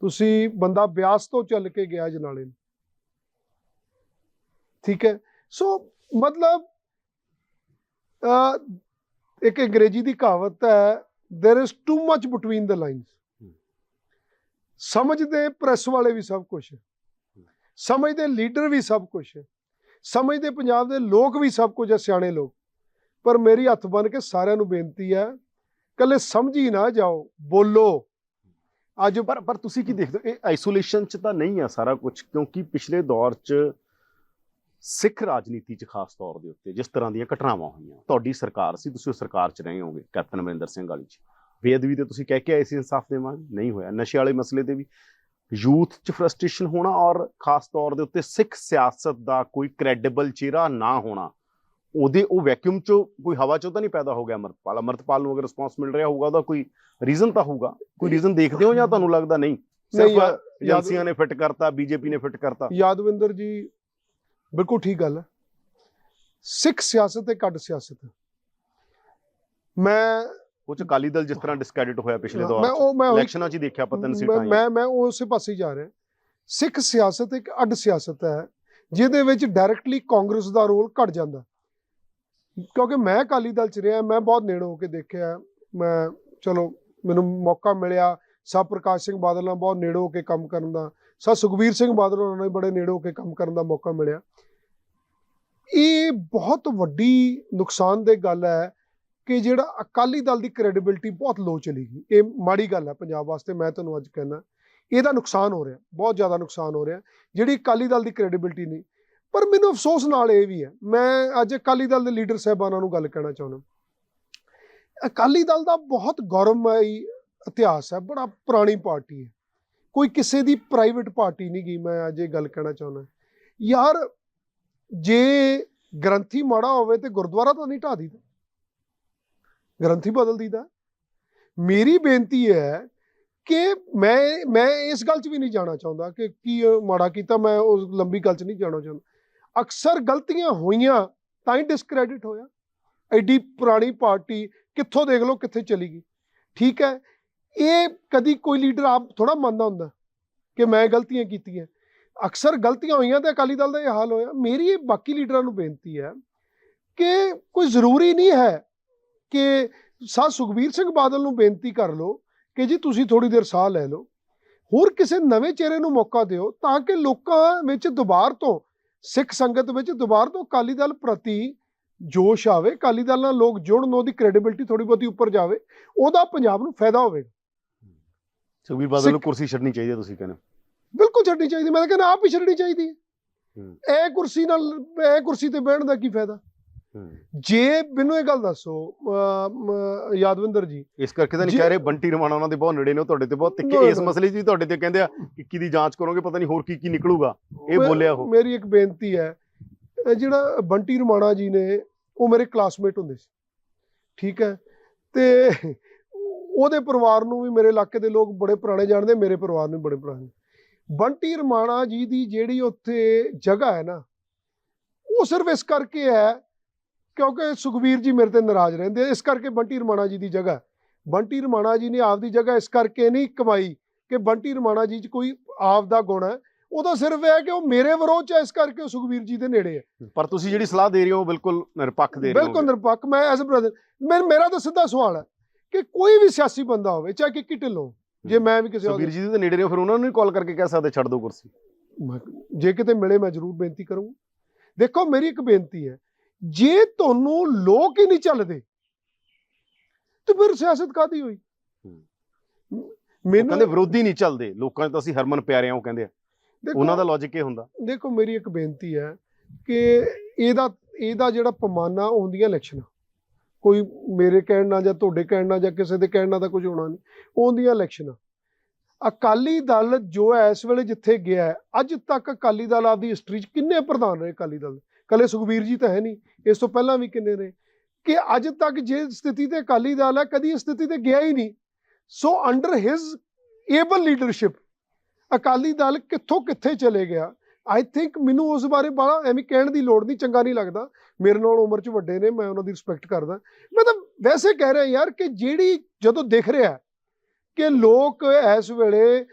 ਤੁਸੀਂ ਬੰਦਾ ਬਿਆਸ ਤੋਂ ਚੱਲ ਕੇ ਗਿਆ ਜਨਾਲੇ ਨੂੰ। ਠੀਕ ਹੈ, ਸੋ ਮਤਲਬ ਇੱਕ ਅੰਗਰੇਜ਼ੀ ਦੀ ਕਹਾਵਤ ਹੈ, there is too much between the lines। ਸਮਝਦੇ ਪ੍ਰੈਸ ਵਾਲੇ ਵੀ ਸਭ ਕੁਝ ਹੈ, ਸਮਝਦੇ ਲੀਡਰ ਵੀ ਸਭ ਕੁਝ ਹੈ, ਸਮਝਦੇ ਪੰਜਾਬ ਦੇ ਲੋਕ ਵੀ ਸਭ ਕੁਝ ਹੈ, ਸਿਆਣੇ ਲੋਕ। ਪਰ ਮੇਰੀ ਹੱਥ ਬੰਨ੍ਹ ਕੇ ਸਾਰਿਆਂ ਨੂੰ ਬੇਨਤੀ ਹੈ, ਕੱਲੇ ਸਮਝੀ ਨਾ ਜਾਓ, ਬੋਲੋ। ਅੱਜ ਪਰ ਤੁਸੀਂ ਕੀ ਦੇਖਦੇ ਹੋ, ਇਹ ਆਈਸੋਲੇਸ਼ਨ 'ਚ ਤਾਂ ਨਹੀਂ ਆ ਸਾਰਾ ਕੁਝ? ਕਿਉਂਕਿ ਪਿਛਲੇ ਦੌਰ 'ਚ ਸਿੱਖ ਰਾਜਨੀਤੀ 'ਚ ਖਾਸ ਤੌਰ ਦੇ ਉੱਤੇ ਜਿਸ ਤਰ੍ਹਾਂ ਦੀਆਂ ਘਟਨਾਵਾਂ ਹੋਈਆਂ, ਤੁਹਾਡੀ ਸਰਕਾਰ ਸੀ, ਤੁਸੀਂ ਉਹ ਸਰਕਾਰ 'ਚ ਰਹੇ ਹੋਗੇ ਕੈਪਟਨ ਅਮਰਿੰਦਰ ਸਿੰਘ ਵਾਲੀ 'ਚ। ਬੇਅਦਬੀ ਤੇ ਤੁਸੀਂ ਕਹਿ ਕੇ ਆਏ ਸੀ ਇਨਸਾਫ ਦੇਵਾਂਗੇ, ਨਹੀਂ ਹੋਇਆ। ਨਸ਼ੇ ਵਾਲੇ ਮਸਲੇ ਤੇ ਵੀ ਯੂਥ 'ਚ ਫਰਸਟ੍ਰੇਸ਼ਨ ਹੋਣਾ, ਔਰ ਖਾਸ ਤੌਰ ਦੇ ਉੱਤੇ ਸਿੱਖ ਸਿਆਸਤ ਦਾ ਕੋਈ ਕ੍ਰੈਡੀਬਲ ਚਿਹਰਾ ਨਾ ਹੋਣਾ, ਉਹ ਵੈਕਿਊਮ 'ਚੋਂ ਕੋਈ ਹਵਾ 'ਚੋਂ ਤਾਂ ਨਹੀਂ ਪੈਦਾ ਹੋ ਗਿਆ ਅੰਮ੍ਰਿਤਪਾਲ ਨੂੰ ਅਗਰ ਰਿਸਪੌਂਸ ਮਿਲ ਰਿਹਾ ਹੋਊਗਾ ਉਹਦਾ ਕੋਈ ਰੀਜ਼ਨ ਤਾਂ ਹੋਊਗਾ। ਕੋਈ ਰੀਜ਼ਨ ਦੇਖਦੇ ਹੋ ਜਾਂ ਤੁਹਾਨੂੰ ਲੱਗਦਾ ਨਹੀਂ ਸਿਰਫ ਏਜੰਸੀਆਂ ਨੇ ਫਿੱਟ ਕਰਤਾ, ਬੀਜੇਪੀ ਨੇ ਫਿੱਟ ਕਰਤਾ? ਯਾਦਵਿੰਦਰ ਜੀ, ਬਿਲਕੁਲ ਠੀਕ ਗੱਲ ਹੈ। ਸਿੱਖ ਸਿਆਸਤ ਇੱਕ ਅੱਡ ਸਿਆਸਤ ਹੈ। ਮੈਂ ਉਹ 'ਚ ਅਕਾਲੀ ਦਲ ਜਿਸ ਤਰ੍ਹਾਂ ਡਿਸਕ੍ਰੈਡਿਟ ਹੋਇਆ ਪਿਛਲੇ ਦੌਰ 'ਚ, ਇਲੈਕਸ਼ਨਾਂ 'ਚ ਹੀ ਦੇਖਿਆ, ਪਤਾ ਨਹੀਂ ਸੀਟਾਂ। ਮੈਂ ਉਸੇ ਪਾਸੇ ਜਾ ਰਿਹਾ। ਸਿੱਖ ਸਿਆਸਤ ਇੱਕ ਅੱਡ ਸਿਆਸਤ ਹੈ, ਜਿਹਦੇ ਵਿੱਚ ਡਾਇਰੈਕਟਲੀ ਕਾਂਗਰਸ ਦਾ ਰੋਲ ਘਟ ਜਾਂਦਾ। ਕਿਉਂਕਿ ਮੈਂ ਅਕਾਲੀ ਦਲ 'ਚ ਰਿਹਾ, ਮੈਂ ਬਹੁਤ ਨੇੜੇ ਹੋ ਕੇ ਦੇਖਿਆ। ਮੈਂ ਚਲੋ ਮੈਨੂੰ ਮੌਕਾ ਮਿਲਿਆ ਸਰ ਪ੍ਰਕਾਸ਼ ਸਿੰਘ ਬਾਦਲ ਨਾਲ ਬਹੁਤ ਨੇੜੇ ਹੋ ਕੇ ਕੰਮ ਕਰਨ ਦਾ, ਸਰ ਸੁਖਬੀਰ ਸਿੰਘ ਬਾਦਲ ਉਹਨਾਂ ਨਾਲ ਬੜੇ ਨੇੜੇ ਹੋ ਕੇ ਕੰਮ ਕਰਨ ਦਾ ਮੌਕਾ ਮਿਲਿਆ। ਇਹ ਬਹੁਤ ਵੱਡੀ ਨੁਕਸਾਨਦੇਹ ਗੱਲ ਹੈ ਕਿ ਜਿਹੜਾ ਅਕਾਲੀ ਦਲ ਦੀ ਕ੍ਰੈਡੀਬਿਲਿਟੀ ਬਹੁਤ ਲੋ ਚਲੀ ਗਈ। ਇਹ ਮਾੜੀ ਗੱਲ ਹੈ ਪੰਜਾਬ ਵਾਸਤੇ। ਮੈਂ ਤੁਹਾਨੂੰ ਅੱਜ ਕਹਿਣਾ ਇਹਦਾ ਨੁਕਸਾਨ ਹੋ ਰਿਹਾ, ਬਹੁਤ ਜ਼ਿਆਦਾ ਨੁਕਸਾਨ ਹੋ ਰਿਹਾ ਜਿਹੜੀ ਅਕਾਲੀ ਦਲ ਦੀ ਕ੍ਰੈਡੀਬਿਲਿਟੀ ਨਹੀਂ। ਪਰ ਮੈਨੂੰ ਅਫਸੋਸ ਨਾਲ ਇਹ ਵੀ ਹੈ, ਮੈਂ ਅੱਜ ਅਕਾਲੀ ਦਲ ਦੇ ਲੀਡਰ ਸਾਹਿਬਾਨਾਂ ਨੂੰ ਗੱਲ ਕਹਿਣਾ ਚਾਹੁੰਦਾ, ਅਕਾਲੀ ਦਲ ਦਾ ਬਹੁਤ ਗੌਰਵਮਈ ਇਤਿਹਾਸ ਹੈ, ਬੜਾ ਪੁਰਾਣੀ ਪਾਰਟੀ ਹੈ, ਕੋਈ ਕਿਸੇ ਦੀ ਪ੍ਰਾਈਵੇਟ ਪਾਰਟੀ ਨਹੀਂ ਗਈ। ਮੈਂ ਅੱਜ ਇਹ ਗੱਲ ਕਹਿਣਾ ਚਾਹੁੰਦਾ ਯਾਰ, ਜੇ ਗ੍ਰੰਥੀ ਮਾੜਾ ਹੋਵੇ ਤੇ ਗੁਰਦੁਆਰਾ ਤਾਂ ਨਹੀਂ ਢਾਹ ਦੀਦਾ, ਗ੍ਰੰਥੀ ਬਦਲ ਦੀਦਾ। ਮੇਰੀ ਬੇਨਤੀ ਹੈ ਕਿ ਮੈਂ ਇਸ ਗੱਲ 'ਚ ਵੀ ਨਹੀਂ ਜਾਣਾ ਚਾਹੁੰਦਾ ਕਿ ਕੀ ਮਾੜਾ ਕੀਤਾ, ਮੈਂ ਉਸ ਲੰਬੀ ਗੱਲ 'ਚ ਨਹੀਂ ਜਾਣਾ ਚਾਹੁੰਦਾ। ਅਕਸਰ ਗਲਤੀਆਂ ਹੋਈਆਂ ਤਾਂ ਹੀ ਡਿਸਕ੍ਰੈਡਿਟ ਹੋਇਆ। ਐਡੀ ਪੁਰਾਣੀ ਪਾਰਟੀ ਕਿੱਥੋਂ ਦੇਖ ਲਓ ਕਿੱਥੇ ਚਲੀ ਗਈ। ਠੀਕ ਹੈ, ਇਹ ਕਦੀ ਕੋਈ ਲੀਡਰ ਆਪ ਥੋੜਾ ਮੰਨਦਾ ਹੁੰਦਾ ਕਿ ਮੈਂ ਗਲਤੀਆਂ ਕੀਤੀਆਂ। ਅਕਸਰ ਗਲਤੀਆਂ ਹੋਈਆਂ ਤੇ ਅਕਾਲੀ ਦਲ ਦਾ ਇਹ ਹਾਲ ਹੋਇਆ। ਮੇਰੀ ਬਾਕੀ ਲੀਡਰਾਂ ਨੂੰ ਬੇਨਤੀ ਹੈ ਕਿ ਕੋਈ ਜ਼ਰੂਰੀ ਨਹੀਂ ਹੈ ਕਿ ਸੁਖਬੀਰ ਸਿੰਘ ਬਾਦਲ ਨੂੰ ਬੇਨਤੀ ਕਰ ਲਓ ਕਿ ਜੀ ਤੁਸੀਂ ਥੋੜੀ ਦੇਰ ਸਾਹ ਲੈ ਲਓ, ਹੋਰ ਕਿਸੇ ਨਵੇਂ ਚਿਹਰੇ ਨੂੰ ਮੌਕਾ ਦਿਓ ਤਾਂ ਕਿ ਲੋਕਾਂ ਵਿੱਚ ਦੁਬਾਰ ਤੋਂ, ਸਿੱਖ ਸੰਗਤ ਵਿੱਚ ਦੁਬਾਰ ਤੋਂ ਅਕਾਲੀ ਦਲ ਪ੍ਰਤੀ ਜੋਸ਼ ਆਵੇ, ਅਕਾਲੀ ਦਲ ਨਾਲ ਲੋਕ ਜੁੜਨ, ਉਹਦੀ ਕ੍ਰੈਡੀਬਿਲਿਟੀ ਥੋੜੀ ਬਹੁਤੀ ਉੱਪਰ ਜਾਵੇ, ਉਹਦਾ ਪੰਜਾਬ ਨੂੰ ਫਾਇਦਾ ਹੋਵੇਗਾ। ਸੁਖਬੀਰ ਬਾਦਲ ਨੂੰ ਕੁਰਸੀ ਛੱਡਣੀ ਚਾਹੀਦੀ ਹੈ ਤੁਸੀਂ ਕਹਿੰਦੇ? ਬਿਲਕੁਲ ਛੱਡਣੀ ਚਾਹੀਦੀ, ਮੈਂ ਤਾਂ ਕਹਿੰਦਾ ਆਪ ਹੀ ਛੱਡਣੀ ਚਾਹੀਦੀ ਹੈ। ਇਹ ਕੁਰਸੀ ਤੇ ਬਹਿਣ ਦਾ ਕੀ ਫਾਇਦਾ? ਜੇ ਮੈਨੂੰ ਇਹ ਗੱਲ ਦੱਸੋ ਯਾਦਵਿੰਦਰ ਜੀ, ਇਸ ਕਰਕੇ ਤਾਂ ਨਹੀਂ ਕਹਿ ਰਹੇ ਬੰਟੀ ਰਮਾਣਾ ਉਹਨਾਂ ਦੇ ਬਹੁਤ ਨੇੜੇ ਨੇ, ਉਹ ਤੁਹਾਡੇ ਤੇ ਬਹੁਤ ਤਿੱਖੇ ਇਸ ਮਸਲੇ 'ਚ ਵੀ ਤੁਹਾਡੇ ਤੇ ਕਹਿੰਦੇ ਆ ਕਿ ਕਿਹਦੀ ਜਾਂਚ ਕਰੋਗੇ, ਪਤਾ ਨਹੀਂ ਹੋਰ ਕੀ ਕੀ ਨਿਕਲੂਗਾ, ਇਹ ਬੋਲਿਆ ਉਹ। ਮੇਰੀ ਇੱਕ ਬੇਨਤੀ ਹੈ, ਜਿਹੜਾ ਬੰਟੀ ਰਮਾਣਾ ਜੀ ਨੇ ਉਹ ਮੇਰੇ ਕਲਾਸਮੇਟ ਹੁੰਦੇ ਸੀ, ਠੀਕ ਹੈ, ਤੇ ਉਹਦੇ ਪਰਿਵਾਰ ਨੂੰ ਵੀ ਮੇਰੇ ਇਲਾਕੇ ਦੇ ਲੋਕ ਬੜੇ ਪੁਰਾਣੇ ਜਾਣਦੇ, ਮੇਰੇ ਪਰਿਵਾਰ ਨੂੰ ਬੜੇ ਪੁਰਾਣੇ। ਬੰਟੀ ਰਮਾਣਾ ਜੀ ਦੀ ਜਿਹੜੀ ਉੱਥੇ ਜਗ੍ਹਾ ਹੈ ਨਾ, ਉਹ ਸਿਰਫ ਇਸ ਕਰਕੇ ਹੈ ਕਿਉਂਕਿ ਸੁਖਬੀਰ ਜੀ ਮੇਰੇ ਤੇ ਨਾਰਾਜ਼ ਰਹਿੰਦੇ, ਇਸ ਕਰਕੇ ਬੰਟੀ ਰਮਾਣਾ ਜੀ ਦੀ ਜਗ੍ਹਾ। ਬੰਟੀ ਰਮਾਣਾ ਜੀ ਨੇ ਆਪਦੀ ਜਗ੍ਹਾ ਇਸ ਕਰਕੇ ਨਹੀਂ ਕਮਾਈ ਕਿ ਬੰਟੀ ਰਮਾਣਾ ਜੀ 'ਚ ਕੋਈ ਆਪਦਾ ਗੁਣ ਹੈ, ਉਹਦਾ ਸਿਰਫ ਇਹ ਹੈ ਕਿ ਉਹ ਮੇਰੇ ਵਿਰੋਧ 'ਚ ਹੈ, ਇਸ ਕਰਕੇ ਉਹ ਸੁਖਬੀਰ ਜੀ ਦੇ ਨੇੜੇ ਹੈ। ਪਰ ਤੁਸੀਂ ਜਿਹੜੀ ਸਲਾਹ ਦੇ ਰਹੇ ਹੋ ਬਿਲਕੁਲ ਨਿਰਪੱਖ ਦੇ ਰਹੇ ਹੋ। ਬਿਲਕੁਲ ਨਿਰਪੱਖ। ਮੈਂ ਐਜ਼ ਅ ਬ੍ਰਦਰ, ਮੇਰਾ ਤਾਂ ਸਿੱਧਾ ਸਵਾਲ ਹੈ ਕਿ ਕੋਈ ਵੀ ਸਿਆਸੀ ਬੰਦਾ ਹੋਵੇ, ਚਾਹੇ ਕਿੱਕੀ ਢਿੱਲੋਂ, ਜੇ ਮੈਂ ਵੀ ਕਿਸੇ ਸੁਖਬੀਰ ਜੀ ਦੇ ਨੇੜੇ ਰਹੇ ਹੋ, ਫਿਰ ਉਹਨਾਂ ਨੂੰ ਕਾਲ ਕਰਕੇ ਕਹਿ ਸਕਦੇ ਛੱਡ ਦਿਓ ਕੁਰਸੀ? ਜੇ ਕਿਤੇ ਮਿਲੇ ਮੈਂ ਜ਼ਰੂਰ ਬੇਨਤੀ ਕਰੂੰਗਾ। ਦੇਖੋ ਮੇਰੀ ਇੱਕ ਬੇਨਤੀ ਹੈ, ਜੇ ਤੁਹਾਨੂੰ ਲੋਕ ਹੀ ਨਹੀਂ ਚੱਲਦੇ ਤੇ ਫਿਰ ਸਿਆਸਤ ਕਾਹਦੀ ਹੋਈ? ਮੈਨੂੰ ਕਹਿੰਦੇ ਵਿਰੋਧੀ ਨਹੀਂ ਚੱਲਦੇ, ਲੋਕਾਂ 'ਚ ਤਾਂ ਅਸੀਂ ਹਰਮਨ ਪਿਆਰੇ ਆ, ਉਹ ਕਹਿੰਦੇ ਆ। ਉਹਨਾਂ ਦਾ ਲੌਜਿਕ ਇਹ ਹੁੰਦਾ। ਦੇਖੋ ਮੇਰੀ ਇੱਕ ਬੇਨਤੀ ਹੈ ਕਿ ਇਹਦਾ ਜਿਹੜਾ ਪੈਮਾਨਾ ਹੁੰਦੀਆਂ ਇਲੈਕਸ਼ਨਾਂ, ਕੋਈ ਮੇਰੇ ਕਹਿਣ ਨਾਲ ਜਾਂ ਤੁਹਾਡੇ ਕਹਿਣ ਨਾਲ ਜਾਂ ਕਿਸੇ ਦੇ ਕਹਿਣ ਨਾਲ ਤਾਂ ਕੁਝ ਹੋਣਾ ਨਹੀਂ, ਉਹਦੀਆਂ ਇਲੈਕਸ਼ਨਾਂ। ਅਕਾਲੀ ਦਲ ਜੋ ਹੈ ਇਸ ਵੇਲੇ ਜਿੱਥੇ ਗਿਆ ਹੈ, ਅੱਜ ਤੱਕ ਅਕਾਲੀ ਦਲ ਆਪਦੀ ਹਿਸਟਰੀ 'ਚ ਕਿੰਨੇ ਪ੍ਰਧਾਨ ਰਹੇ ਅਕਾਲੀ ਦਲ? ਕੱਲੇ ਸੁਖਬੀਰ ਜੀ ਤਾਂ ਹੈ ਨਹੀਂ, ਇਸ ਤੋਂ ਪਹਿਲਾਂ ਵੀ ਕਿੰਨੇ ਰਹੇ, ਕਿ ਅੱਜ ਤੱਕ ਜੇ ਸਥਿਤੀ ਤੇ ਅਕਾਲੀ ਦਲ ਹੈ ਕਦੀ ਇਸ ਸਥਿਤੀ ਤੇ ਗਿਆ ਹੀ ਨਹੀਂ। So under his able leadership Akali Dal ਕਿੱਥੋਂ ਕਿੱਥੇ ਚਲੇ ਗਿਆ। ਆਈ ਥਿੰਕ ਮੈਨੂੰ ਉਸ ਬਾਰੇ ਬੜਾ ਐਵੇਂ ਕਹਿਣ ਦੀ ਲੋੜ ਨਹੀਂ, ਚੰਗਾ ਨਹੀਂ ਲੱਗਦਾ। ਮੇਰੇ ਨਾਲ ਉਮਰ 'ਚ ਵੱਡੇ ਨੇ, ਮੈਂ ਉਹਨਾਂ ਦੀ ਰਿਸਪੈਕਟ ਕਰਦਾ। ਮੈਂ ਤਾਂ ਵੈਸੇ ਕਹਿ ਰਿਹਾ ਯਾਰ ਕਿ ਜਿਹੜੀ ਜਦੋਂ ਦਿਖ ਰਿਹਾ ਕਿ ਲੋਕ ਇਸ ਵੇਲੇ